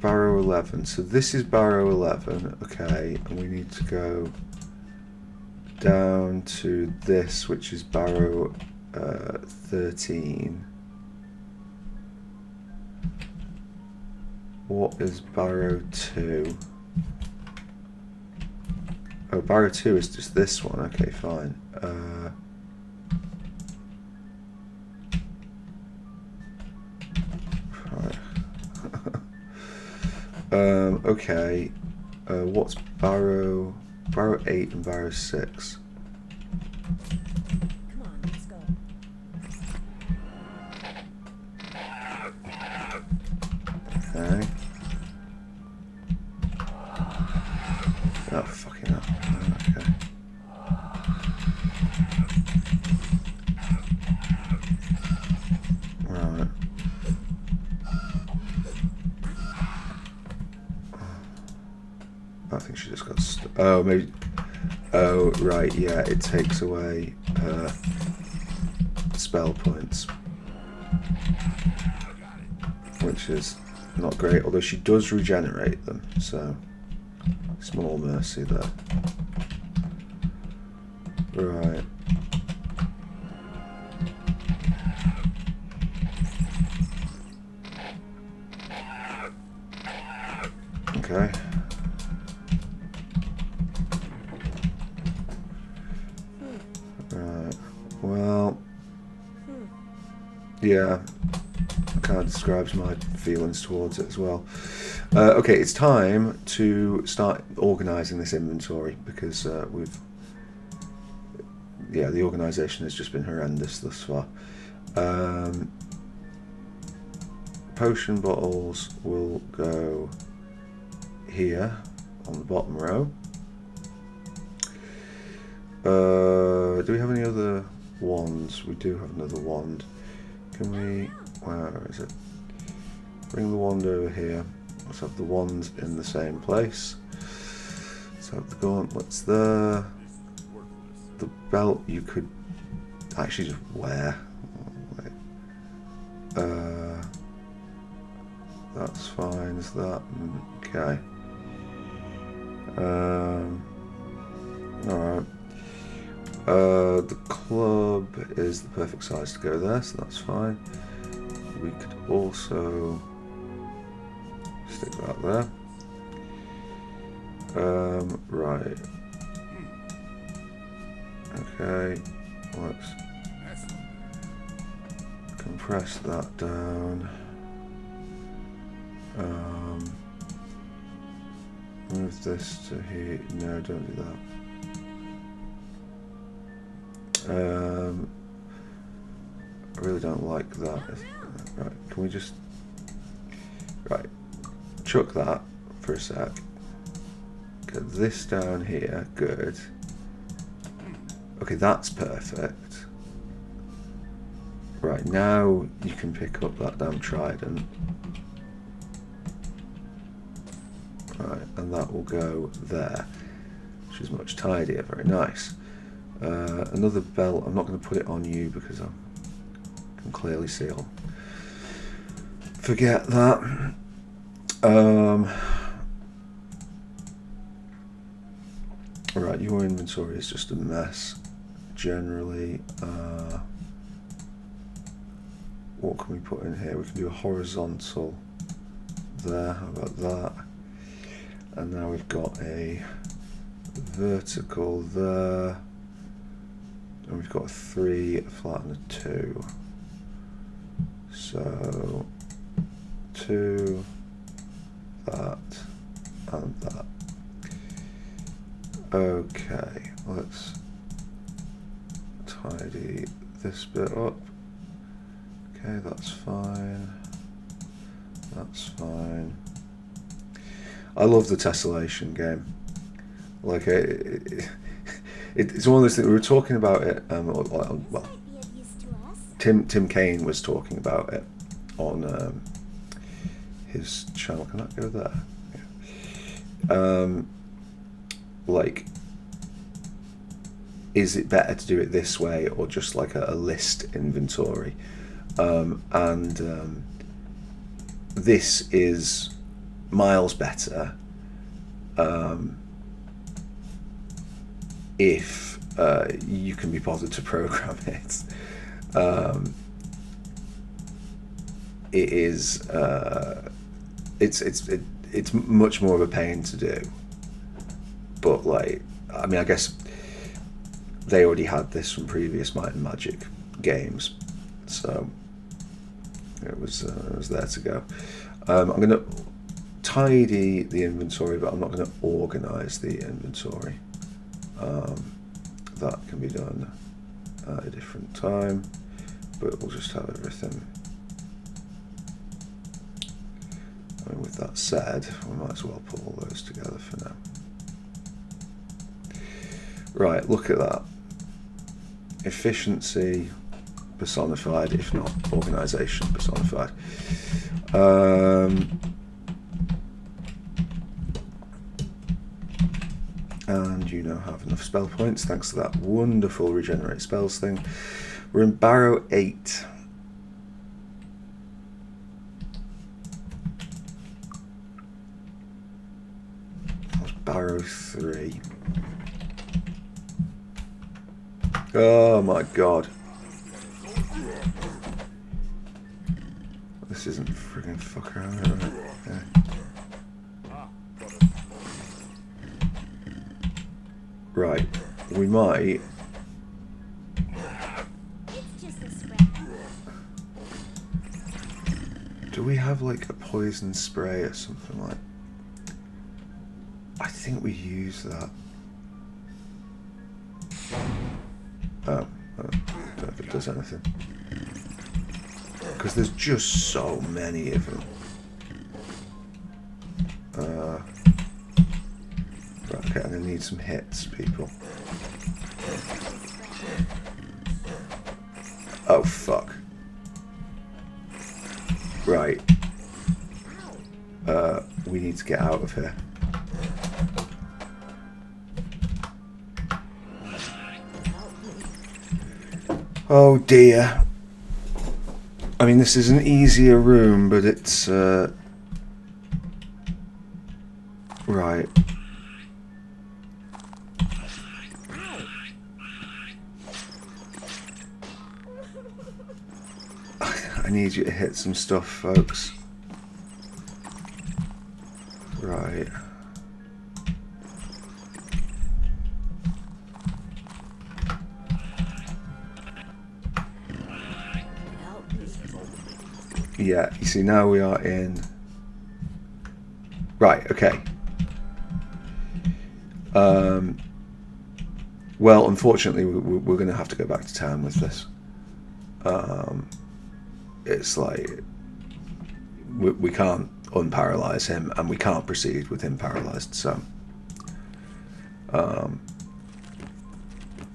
Barrow 11. So this is Barrow 11. Okay, and we need to go down to this, which is Barrow 13. What is Barrow 2? Oh, Barrow 2 is just this one. Okay, fine. Right. Okay. What's Barrow 8 and Barrow 6? Come on, let's go. Okay. Oh, fucking hell. Okay. Right. I think she just got oh, maybe. Oh, right, yeah, it takes away spell points. Which is not great, although she does regenerate them, so small mercy there. Right. Okay. Right. Well, yeah, kind of describes my feelings towards it as well. Okay, it's time to start organising this inventory because the organisation has just been horrendous thus far. Potion bottles will go here on the bottom row. Do we have any other wands? We do have another wand. Can we... where is it? Bring the wand over here. Let's have the wands in the same place. Let's have the gauntlets there. The belt you could actually just wear. That's fine, is that? Okay. Alright. The club is the perfect size to go there, so that's fine. We could also stick that there. Right. Okay, let's compress that down. Move this to here. No, don't do that. I really don't like that. Right, can we just... Right, chuck that for a sec. Get this down here, good. Okay, that's perfect. Right, now you can pick up that damn trident. Right, and that will go there, which is much tidier, very nice. Another belt, I'm not going to put it on you because I can clearly see I'll forget that. Right, your inventory is just a mess generally. What can we put in here? We can do a horizontal there, how about that? And now we've got a vertical there, and we've got a 3, a flat and a 2. So 2, that and that. Okay, let's tidy this bit up. Okay, that's fine. That's fine. I love the tessellation game. Like it's one of those things we were talking about it. Well, Might be of use to us. Tim Kane was talking about it on his channel. Can that go there? Yeah. Like, is it better to do it this way or just like a list inventory? This is miles better if you can be bothered to program it. It is it's much more of a pain to do, but like, I mean, I guess they already had this from previous Might and Magic games, so it was there to go. I'm going to tidy the inventory, but I'm not going to organize the inventory. That can be done at a different time, but we'll just have everything. I mean, with that said, we might as well put all those together for now. Right, look at that. Efficiency personified, if not organization personified. And you now have enough spell points thanks to that wonderful regenerate spells thing. We're in Barrow 8. That was Barrow 3. Oh my god. This isn't friggin' fuck around, is it? Yeah. Right, we might. It's just a scrap. Do we have like a poison spray or something like? I think we use that. Oh, I don't know if it does anything. Because there's just so many of them. Right, okay, I'm going to need some hits, people. Oh, fuck. Right. We need to get out of here. Oh dear. I mean, this is an easier room, but it's right. I need you to hit some stuff, folks. Right. Yeah, you see, now we are in... Right, okay. Well, unfortunately, we're going to have to go back to town with this. It's like we can't unparalyze him, and we can't proceed with him paralyzed. So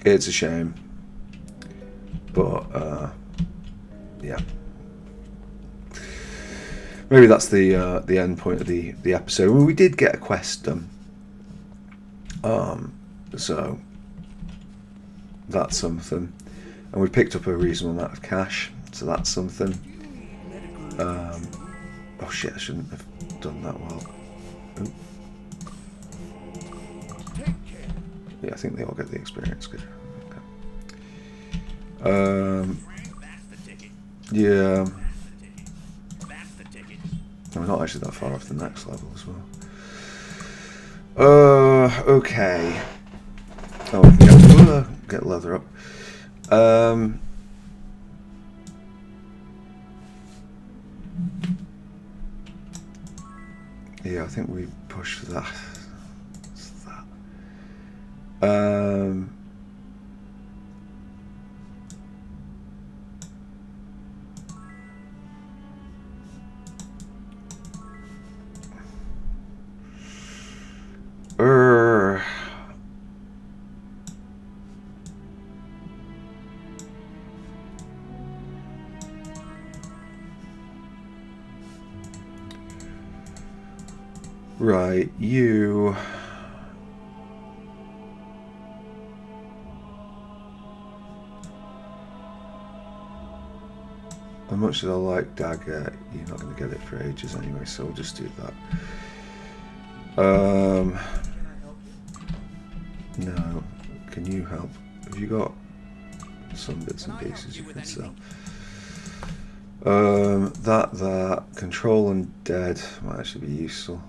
it's a shame, but yeah. Maybe that's the end point of the episode. Well, we did get a quest done, so that's something, and we picked up a reasonable amount of cash, so that's something. Oh shit! I shouldn't have done that well. Ooh. Yeah, I think they all get the experience. Good. Okay. Yeah. We're not actually that far off the next level as well. Okay. Oh, we can get leather up. Yeah, I think we pushed that. What's that? Right, you. As much as I like dagger, you're not going to get it for ages anyway, so we'll just do that. No. Can you help? Have you got some bits and pieces you can sell? That control and dead might actually be useful.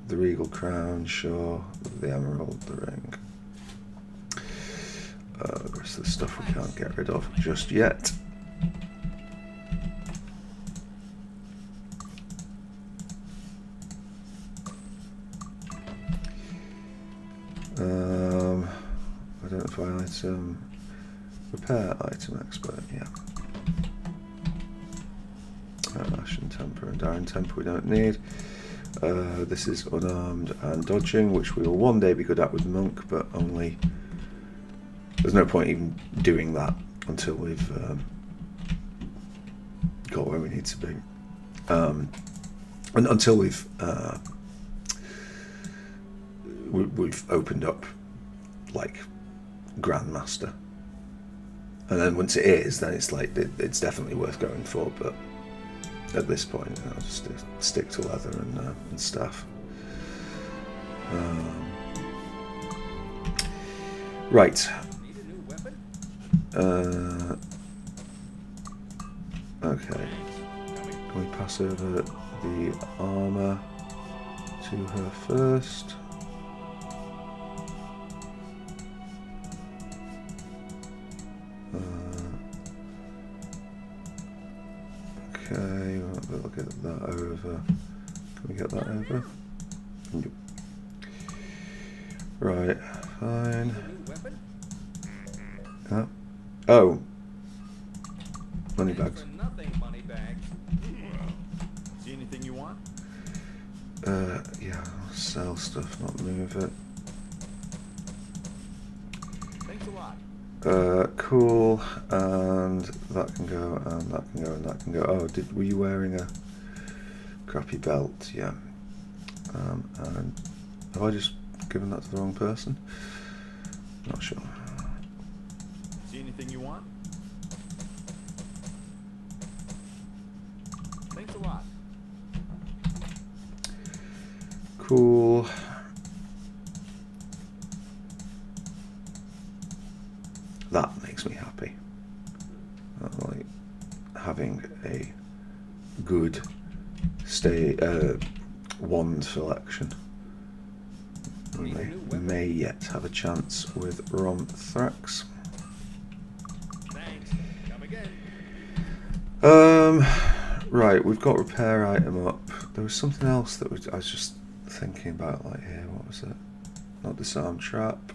The regal crown, sure. The emerald, the ring. The rest of the stuff we can't get rid of just yet. Identify item, repair item expert, yeah. Ashen temper and iron temper we don't need. This is unarmed and dodging, which we will one day be good at with monk, but only there's no point even doing that until we've got where we need to be, and until we've opened up like Grandmaster, and then once it is, then it's like it's definitely worth going for. But at this point, I'll just stick to leather and stuff. Right. Okay. Can we pass over the armor to her first? Okay, we'll get that over. Can we get that over? Yep. Right, fine. Huh? Oh. Money bags. See anything you want? Yeah, I'll sell stuff, not move it. Thanks a lot. Cool, and that can go, and that can go, and that can go. Oh, were you wearing a crappy belt? Yeah. And have I just given that to the wrong person? Not sure. See anything you want? Thanks a lot. Cool. That makes me happy. I like having a good wand selection. We may yet have a chance with Romthrax. Thanks. Come again. Right, we've got repair item up. There was something else that I was just thinking about, like here. What was it? not disarm trap.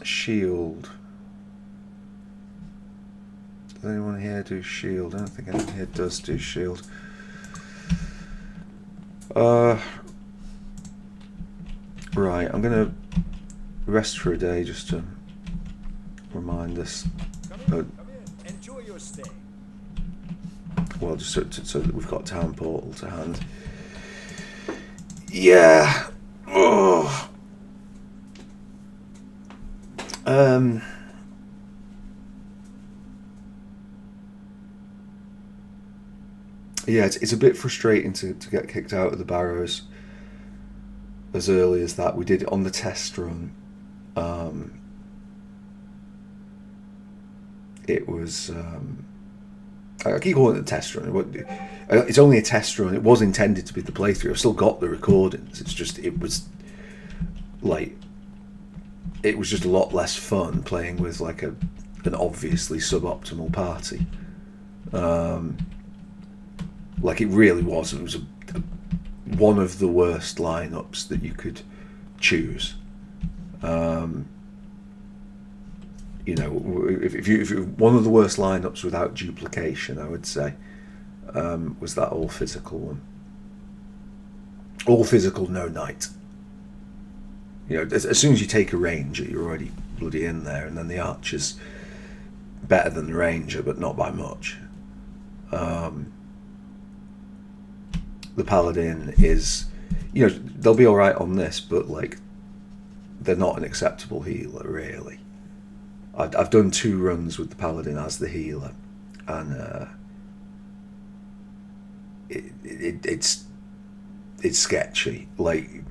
Shield. Does anyone here do shield? I don't think anyone here does do shield. Right, I'm gonna rest for a day just to remind us. Come in. Enjoy your stay. Well, just so that we've got town portal to hand. Yeah. Oh. Yeah, it's a bit frustrating to get kicked out of the Barrows as early as that. We did it on the test run. It was... I keep calling it a test run. It's only a test run. It was intended to be the playthrough. I've still got the recordings. It's just, it was just a lot less fun playing with like an obviously suboptimal party. Like it really was. It was one of the worst lineups that you could choose. You know, if you one of the worst lineups without duplication, I would say, was that all physical one. All physical, no knight. You know, as soon as you take a ranger, you're already bloody in there, and then the archer's better than the ranger, but not by much. The paladin is, you know, they'll be all right on this, but like, they're not an acceptable healer, really. I've done 2 runs with the paladin as the healer, and it's sketchy. Like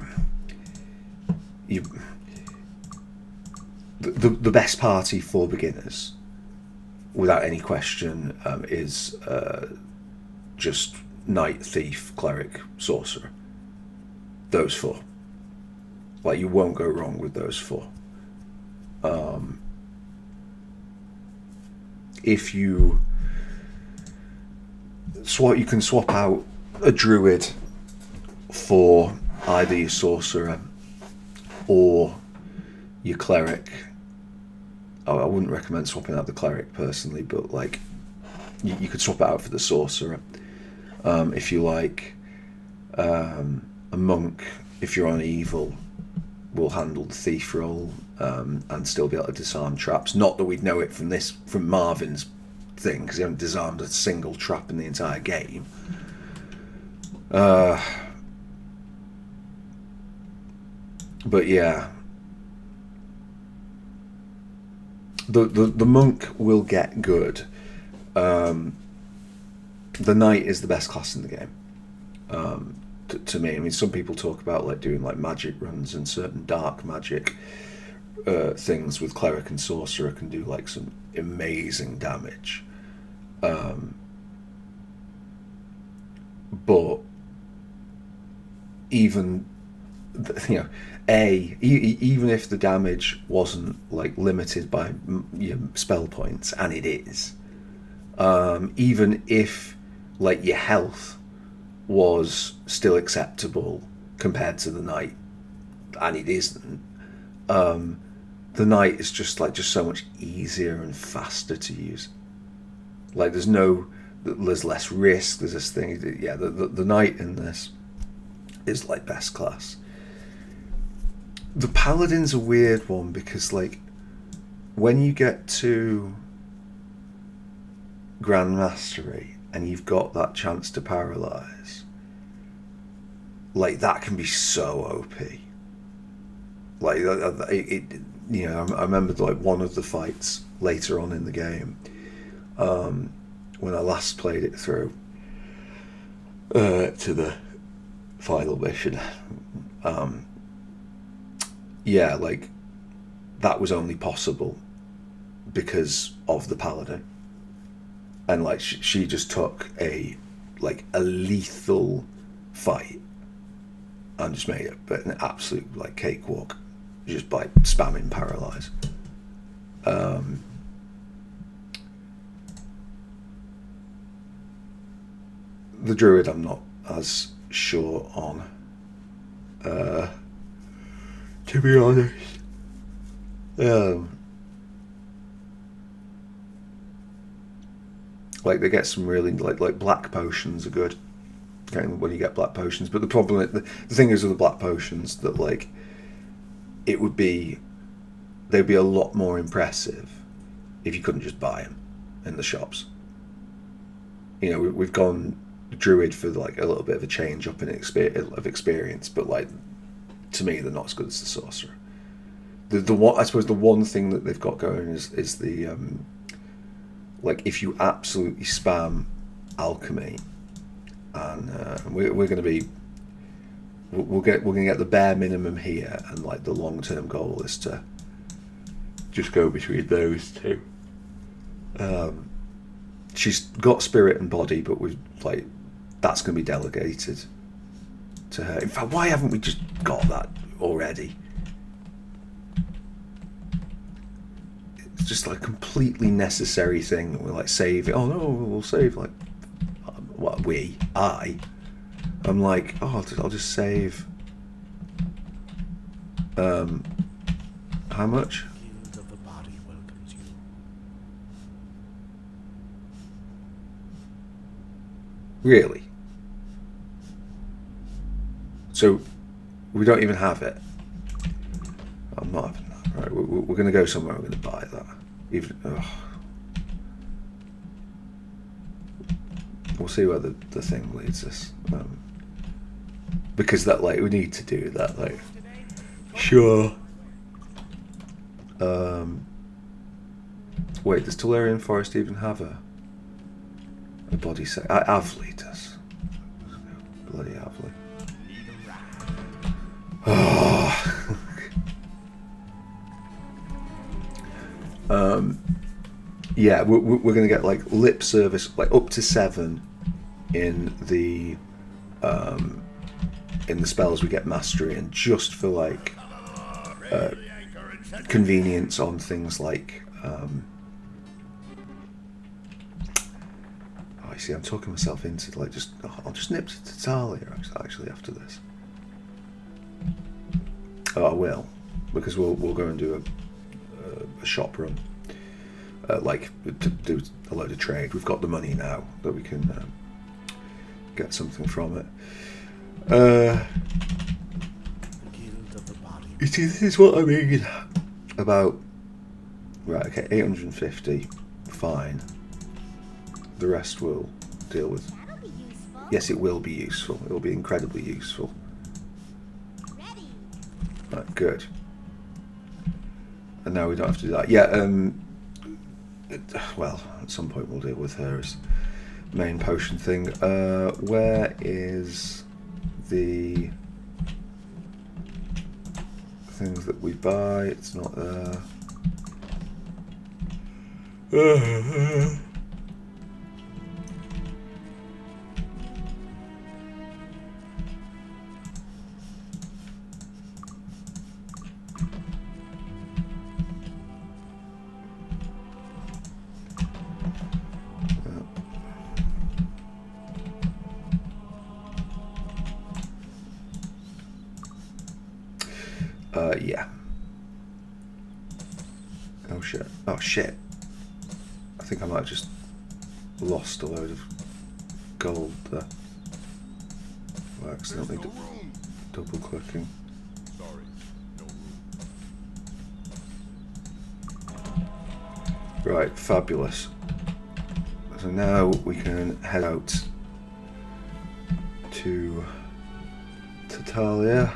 the best party for beginners, without any question, is just knight, thief, cleric, sorcerer. Those 4. Like, you won't go wrong with those 4. If you can swap out a druid for either your sorcerer or your cleric. I wouldn't recommend swapping out the cleric personally, but like you could swap it out for the sorcerer. If you like, a monk, if you're on evil, will handle the thief role and still be able to disarm traps. Not that we'd know it from Marvin's thing, because he hasn't disarmed a single trap in the entire game. But yeah, the monk will get good. The knight is the best class in the game. To me, I mean, some people talk about like doing like magic runs and certain dark magic things with cleric and sorcerer can do like some amazing damage. But even even if the damage wasn't like limited by spell points, and it is, even if like your health was still acceptable compared to the knight, and it isn't, the knight is just so much easier and faster to use. Like there's less risk. There's this thing. Yeah, the knight in this is like best class. The paladin's a weird one because like when you get to Grand Mastery and you've got that chance to paralyze, like that can be so OP. Like it I remember like one of the fights later on in the game, when I last played it through to the final mission. Yeah, like that was only possible because of the paladin, and like she just took a lethal fight and just made it but an absolute like cakewalk just by spamming paralyze. the druid I'm not as sure on. To be honest. Like they get some really like black potions are good. When you get black potions, but the problem, the thing is with the black potions that like they'd be a lot more impressive if you couldn't just buy them in the shops. You know, we've gone druid for like a little bit of a change up in experience, but like to me they're not as good as the sorcerer. The one, I suppose the one thing that they've got going is the like if you absolutely spam alchemy, and we're going to be we're going to get the bare minimum here, and like the long term goal is to just go between those two. She's got spirit and body, but we've like that's going to be delegated to her. In fact, why haven't we just got that already? It's just like a completely necessary thing that we're like save it. Oh no, we'll save like what I'm like, oh, I'll just save. How much? Guild of the Body welcomes you. Really? So we don't even have it. I'm not having that. Right, we're going to go somewhere. We're going to buy that. Even. We'll see where the thing leads us. Because that like we need to do that like. Sure. Wait, does Tolarian Forest even have a body set? Avley does. Bloody Avley. Oh. Yeah, we're gonna get like lip service, like up to 7 in the spells we get mastery, and just for like convenience on things like I see I'm talking myself into like just I'll just nip to Talia actually after this. I will, because we'll go and do a shop run, like to do a load of trade. We've got the money now that we can get something from it. You see, this is what I mean about. Right, okay, 850, fine. The rest we'll deal with. That'll be useful. Yes, it will be useful. It will be incredibly useful. Ready. Right, good. And now we don't have to do that. Yeah, well, at some point we'll deal with her as main potion thing. Where is the things that we buy? It's not there. Yeah. Oh shit. Oh shit. I think I might have just lost a load of gold there. By accidentally double clicking. Sorry, no room. Right, fabulous. So now we can head out to Talia.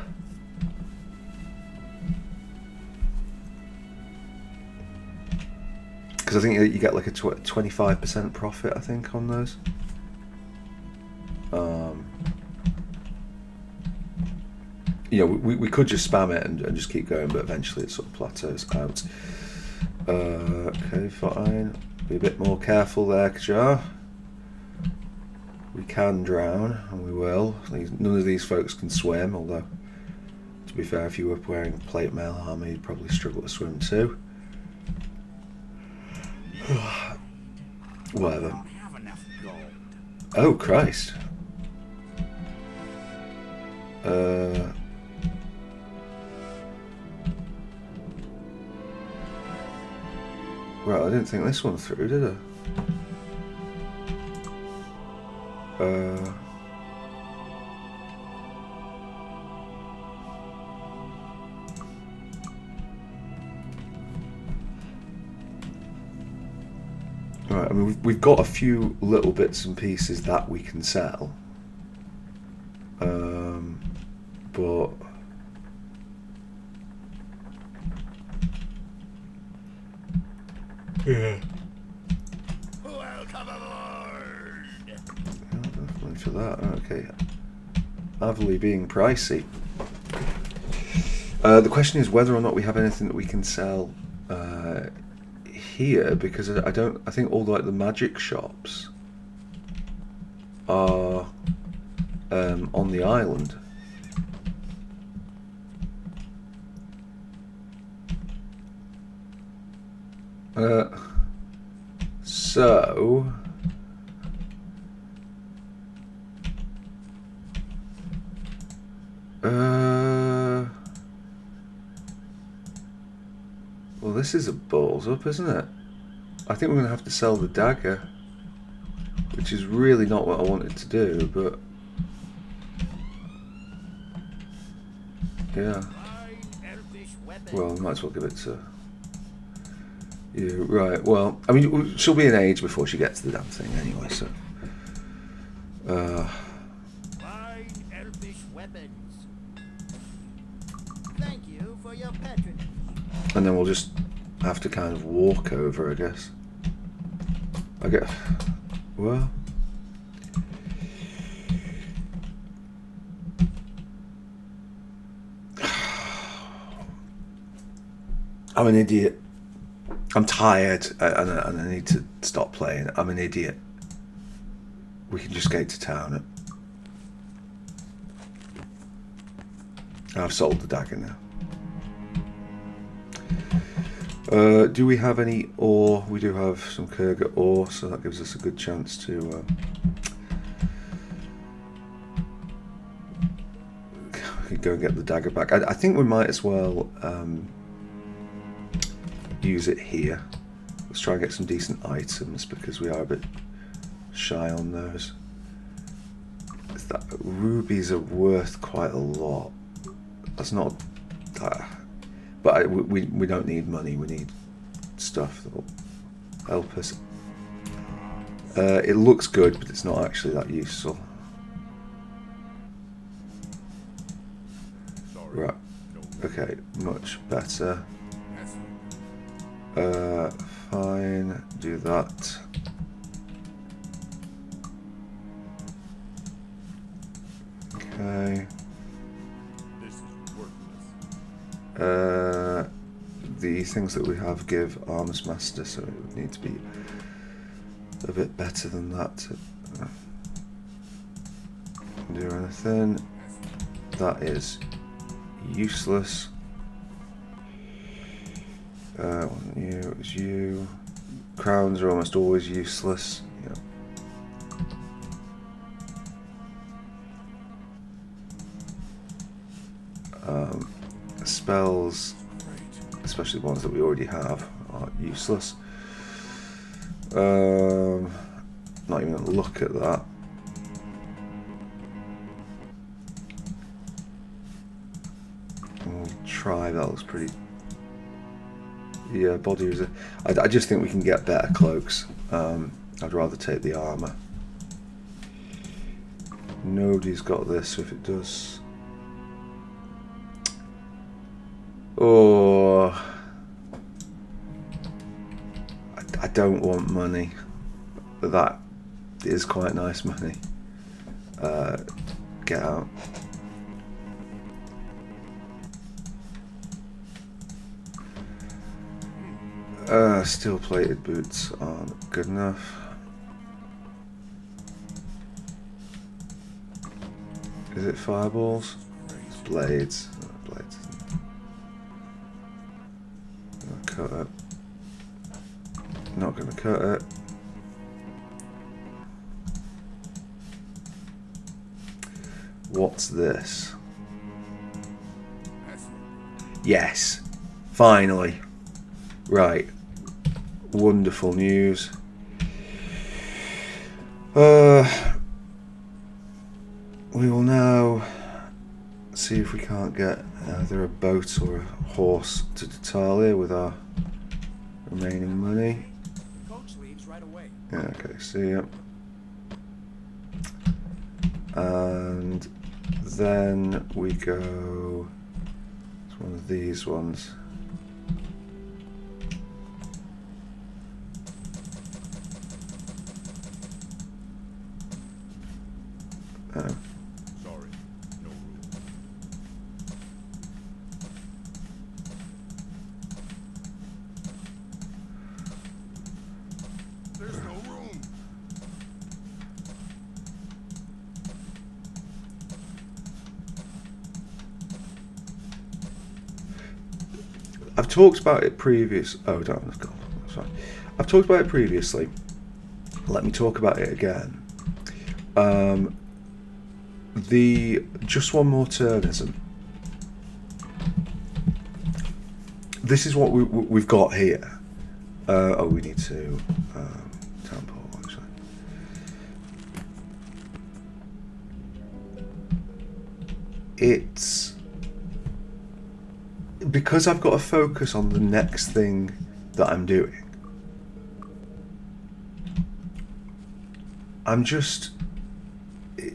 Because I think you get like a 25% profit, I think, on those. You know, we could just spam it and just keep going, but eventually it sort of plateaus out. Okay, fine. Be a bit more careful there, Kajar. We can drown, and we will. None of these folks can swim, although, to be fair, if you were wearing plate mail armor, you'd probably struggle to swim too. Whatever. Have enough gold. Oh Christ! Right, I didn't think this one through, did I? Right, I mean, we've got a few little bits and pieces that we can sell. But yeah. Welcome aboard. Money for that. Okay. Avily being pricey. The question is whether or not we have anything that we can sell here, because I think all like the magic shops are on the island. So well, this is a balls up, isn't it? I think we're going to have to sell the dagger, which is really not what I wanted to do, but yeah. Well, we might as well give it to you. Right, well, I mean, she'll be an age before she gets the damn thing anyway, so. Fine elfish weapons. Thank you for your patronage. And then we'll just have to kind of walk over, I guess. Well. I'm an idiot. I'm tired and I need to stop playing. I'm an idiot. We can just get to town. I've sold the dagger now. Do we have any ore? We do have some Kurga ore, so that gives us a good chance to go and get the dagger back. I think we might as well use it here. Let's try and get some decent items because we are a bit shy on those. Rubies are worth quite a lot. That's not but we don't need money, we need stuff that will help us. It looks good, but it's not actually that useful. Right, okay, much better. Fine, do that. Okay. This is worthless. The things that we have give Armor's Master, so it would need to be a bit better than that to do anything. That is useless. Wasn't you, it was you. Crowns are almost always useless. Yeah. Spells, especially ones that we already have, are useless. Not even gonna look at that. We'll try, that looks pretty. Yeah, body is I just think we can get better cloaks. I'd rather take the armor. Nobody's got this, so if it does. Oh, I don't want money, but that is quite nice money. Get out. Steel plated boots aren't good enough. Is it fireballs? It's blades. Blades. Cut it. Not gonna cut it. What's this? Yes. Finally. Right. Wonderful news. We will now see if we can't get either a boat or a horse to Tatalia with our remaining money. Coach leaves right away. Yeah, okay, see ya. And then we go. It's one of these ones. Oh. Sorry, no room. There's no room. I've talked about it previous. Oh, damn, that's gone. Sorry. I've talked about it previously. Let me talk about it again. The just one more turnism. This is what we've got here. Oh, we need to town hall actually. It's because I've got to focus on the next thing that I'm doing.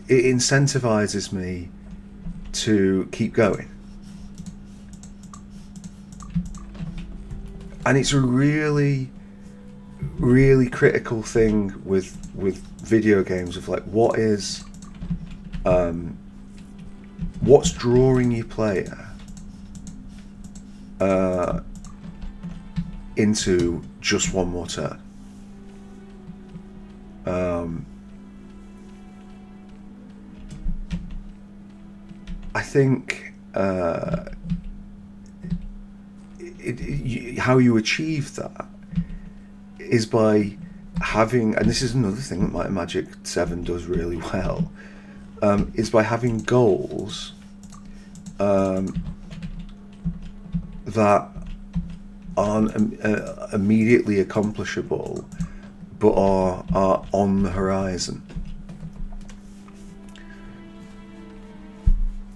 It incentivizes me to keep going. And it's a really, really critical thing with video games of like what's drawing your player into just one more turn. I think how you achieve that is by having, and this is another thing that Might and Magic 7 does really well, is by having goals that aren't immediately accomplishable but are on the horizon.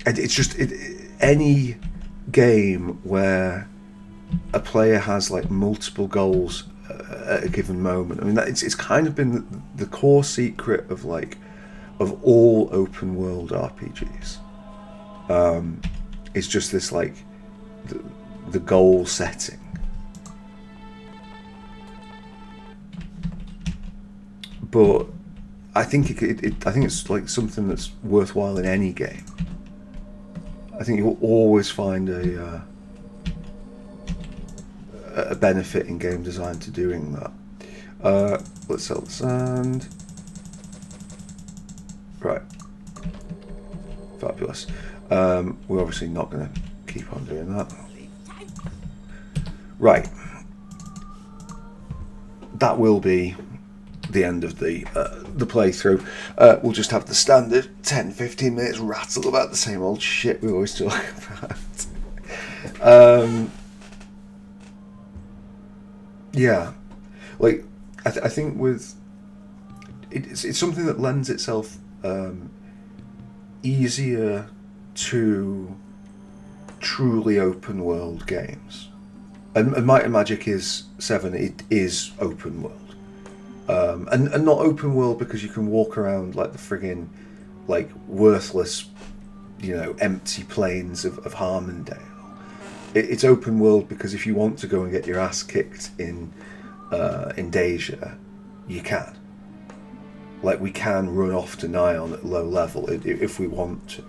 And it's just any game where a player has like multiple goals at a given moment. I mean, it's kind of been the core secret of all open world RPGs. It's just this like the goal setting. But I think I think it's like something that's worthwhile in any game. I think you'll always find a benefit in game design to doing that. Let's sell the sand. Right. Fabulous. We're obviously not going to keep on doing that. Right. That will be the end of the playthrough. We'll just have the standard 10-15 minutes rattle about the same old shit we always talk about. Yeah, like I think with it's something that lends itself easier to truly open world games, and Might and Magic is 7. It is open world. And not open world because you can walk around like the friggin' like worthless, empty plains of Harmondale. It's open world because if you want to go and get your ass kicked in Deja, you can. Like we can run off to Nyon at low level if we want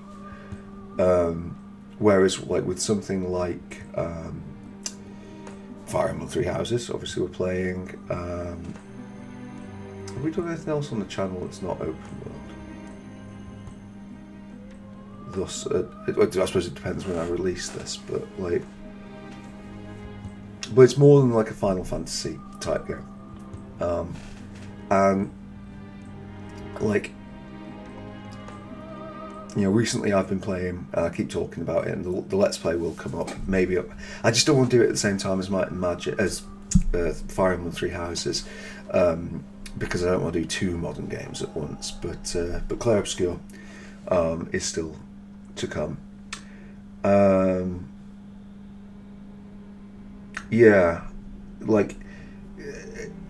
to. Whereas like with something like Fire Emblem Three Houses, obviously we're playing. Have we done anything else on the channel that's not open world? Thus, I suppose it depends when I release this, but it's more than like a Final Fantasy type game, and like recently I've been playing, and I keep talking about it, and the Let's Play will come up. Maybe I just don't want to do it at the same time as Might and Magic, as Fire Emblem Three Houses, because I don't want to do two modern games at once. But Clair Obscur is still to come. Yeah, like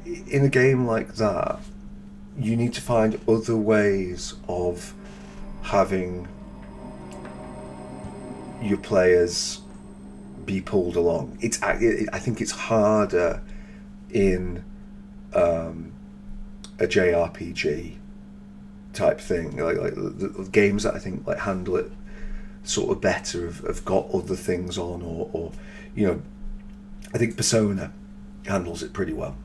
in a game like that, you need to find other ways of having your players be pulled along. I think it's harder in a JRPG type thing. Like the games that I think like handle it sort of better have got other things on, or I think Persona handles it pretty well.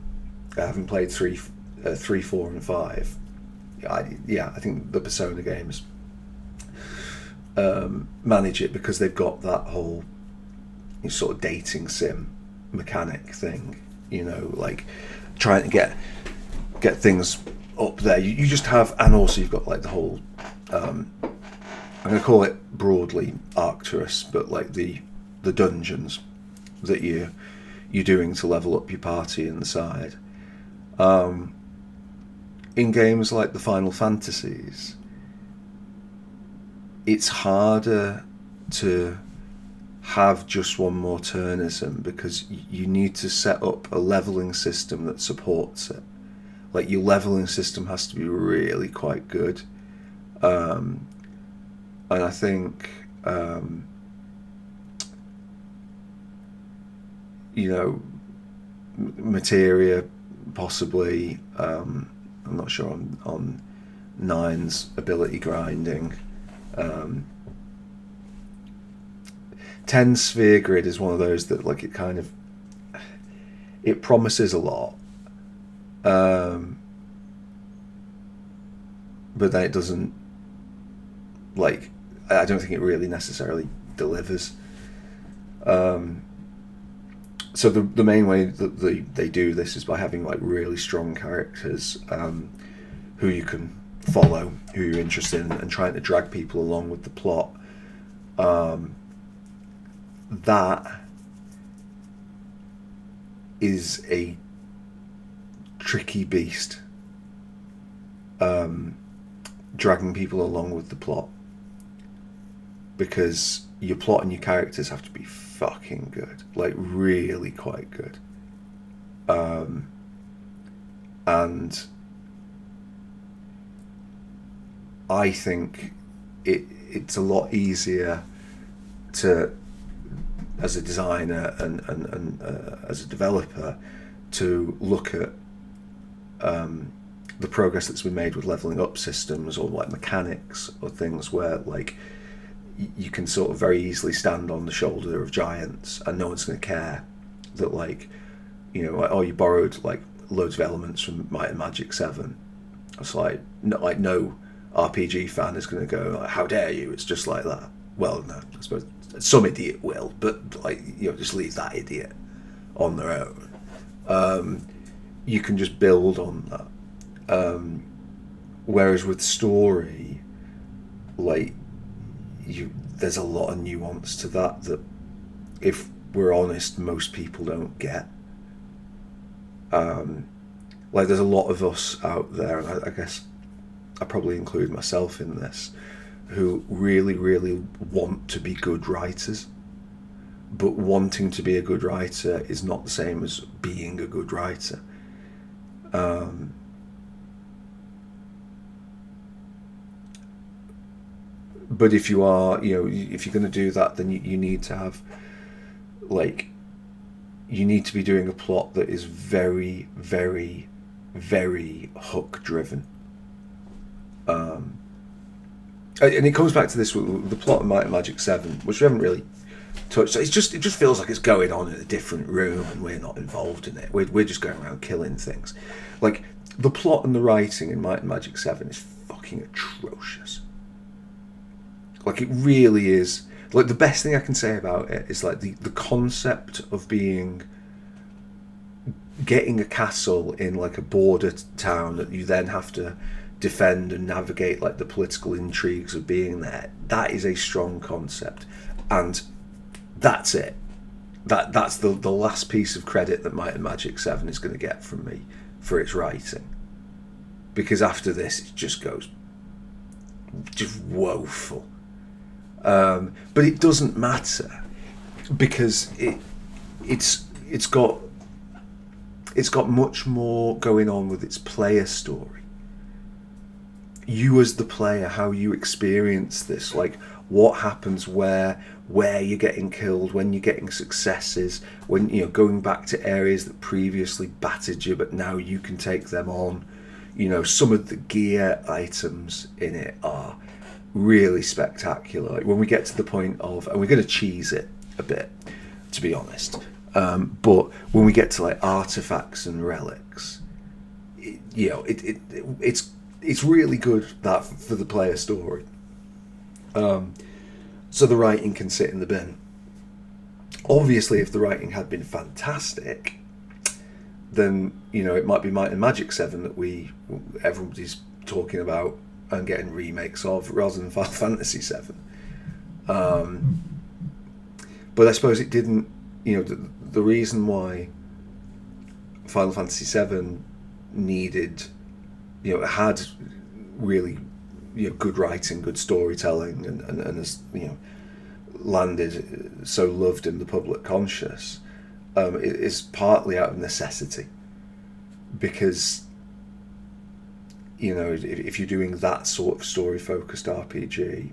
I haven't played 3, 4, and 5. I think the Persona games manage it because they've got that whole sort of dating sim mechanic thing. Like trying to get things up there. You just have, and also you've got like the whole. I'm going to call it broadly Arcturus, but like the dungeons that you're doing to level up your party inside. In games like the Final Fantasies, it's harder to have just one more turnism because you need to set up a leveling system that supports it. Like your leveling system has to be really quite good. And I think Materia possibly. I'm not sure on Nine's ability grinding. 10 Sphere Grid is one of those that like it promises a lot, but then it doesn't. Like, I don't think it really necessarily delivers. So the main way that they do this is by having like really strong characters who you can follow, who you're interested in, and trying to drag people along with the plot. That is a tricky beast. Dragging people along with the plot, because your plot and your characters have to be fucking good, like really quite good. And I think it's a lot easier to, as a designer and as a developer, to look at the progress that's been made with leveling up systems or like mechanics or things where like you can sort of very easily stand on the shoulder of giants and no one's going to care that like you borrowed like loads of elements from Might and Magic 7. It's like no RPG fan is going to go like, how dare you, it's just like that. Well, no, I suppose some idiot will, but like just leave that idiot on their own. You can just build on that. Whereas with story, like there's a lot of nuance to that if we're honest, most people don't get. Like there's a lot of us out there, and I guess I probably include myself in this, who really, really want to be good writers, but wanting to be a good writer is not the same as being a good writer. But if you are, if you're going to do that, then you need to have, like, you need to be doing a plot that is very, very, very hook driven. And it comes back to this with the plot of Might and Magic 7, which we haven't really touched. So it just feels like it's going on in a different room and we're not involved in it. We're just going around killing things. Like, the plot and the writing in Might and Magic 7 is fucking atrocious. Like, it really is. Like, the best thing I can say about it is like the concept of getting a castle in like a border town that you then have to defend and navigate like the political intrigues of being there. That is a strong concept, and that's it. That's the last piece of credit that Might and Magic 7 is going to get from me for its writing, because after this it just goes just woeful. But it doesn't matter, because it's got much more going on with its player story. You as the player, how you experience this, like what happens where you're getting killed, when you're getting successes, when going back to areas that previously battered you but now you can take them on. Some of the gear items in it are really spectacular. Like when we get to the point of, and we're going to cheese it a bit, to be honest, but when we get to like artifacts and relics, it's really good that for the player story. So the writing can sit in the bin. Obviously, if the writing had been fantastic, then it might be Might and Magic 7 that everybody's talking about and getting remakes of, rather than Final Fantasy 7. But I suppose it didn't. The reason why Final Fantasy 7 needed, had really good writing, good storytelling, and has landed so loved in the public conscious, is partly out of necessity, because if you're doing that sort of story focused RPG,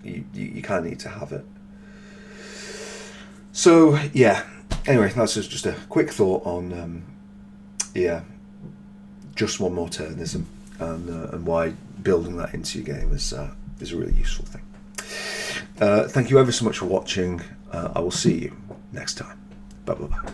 you kind of need to have it. So yeah, anyway, that's just a quick thought on just one more turnism, and why building that into your game is a really useful thing. Thank you ever so much for watching. I will see you next time. Bye bye bye.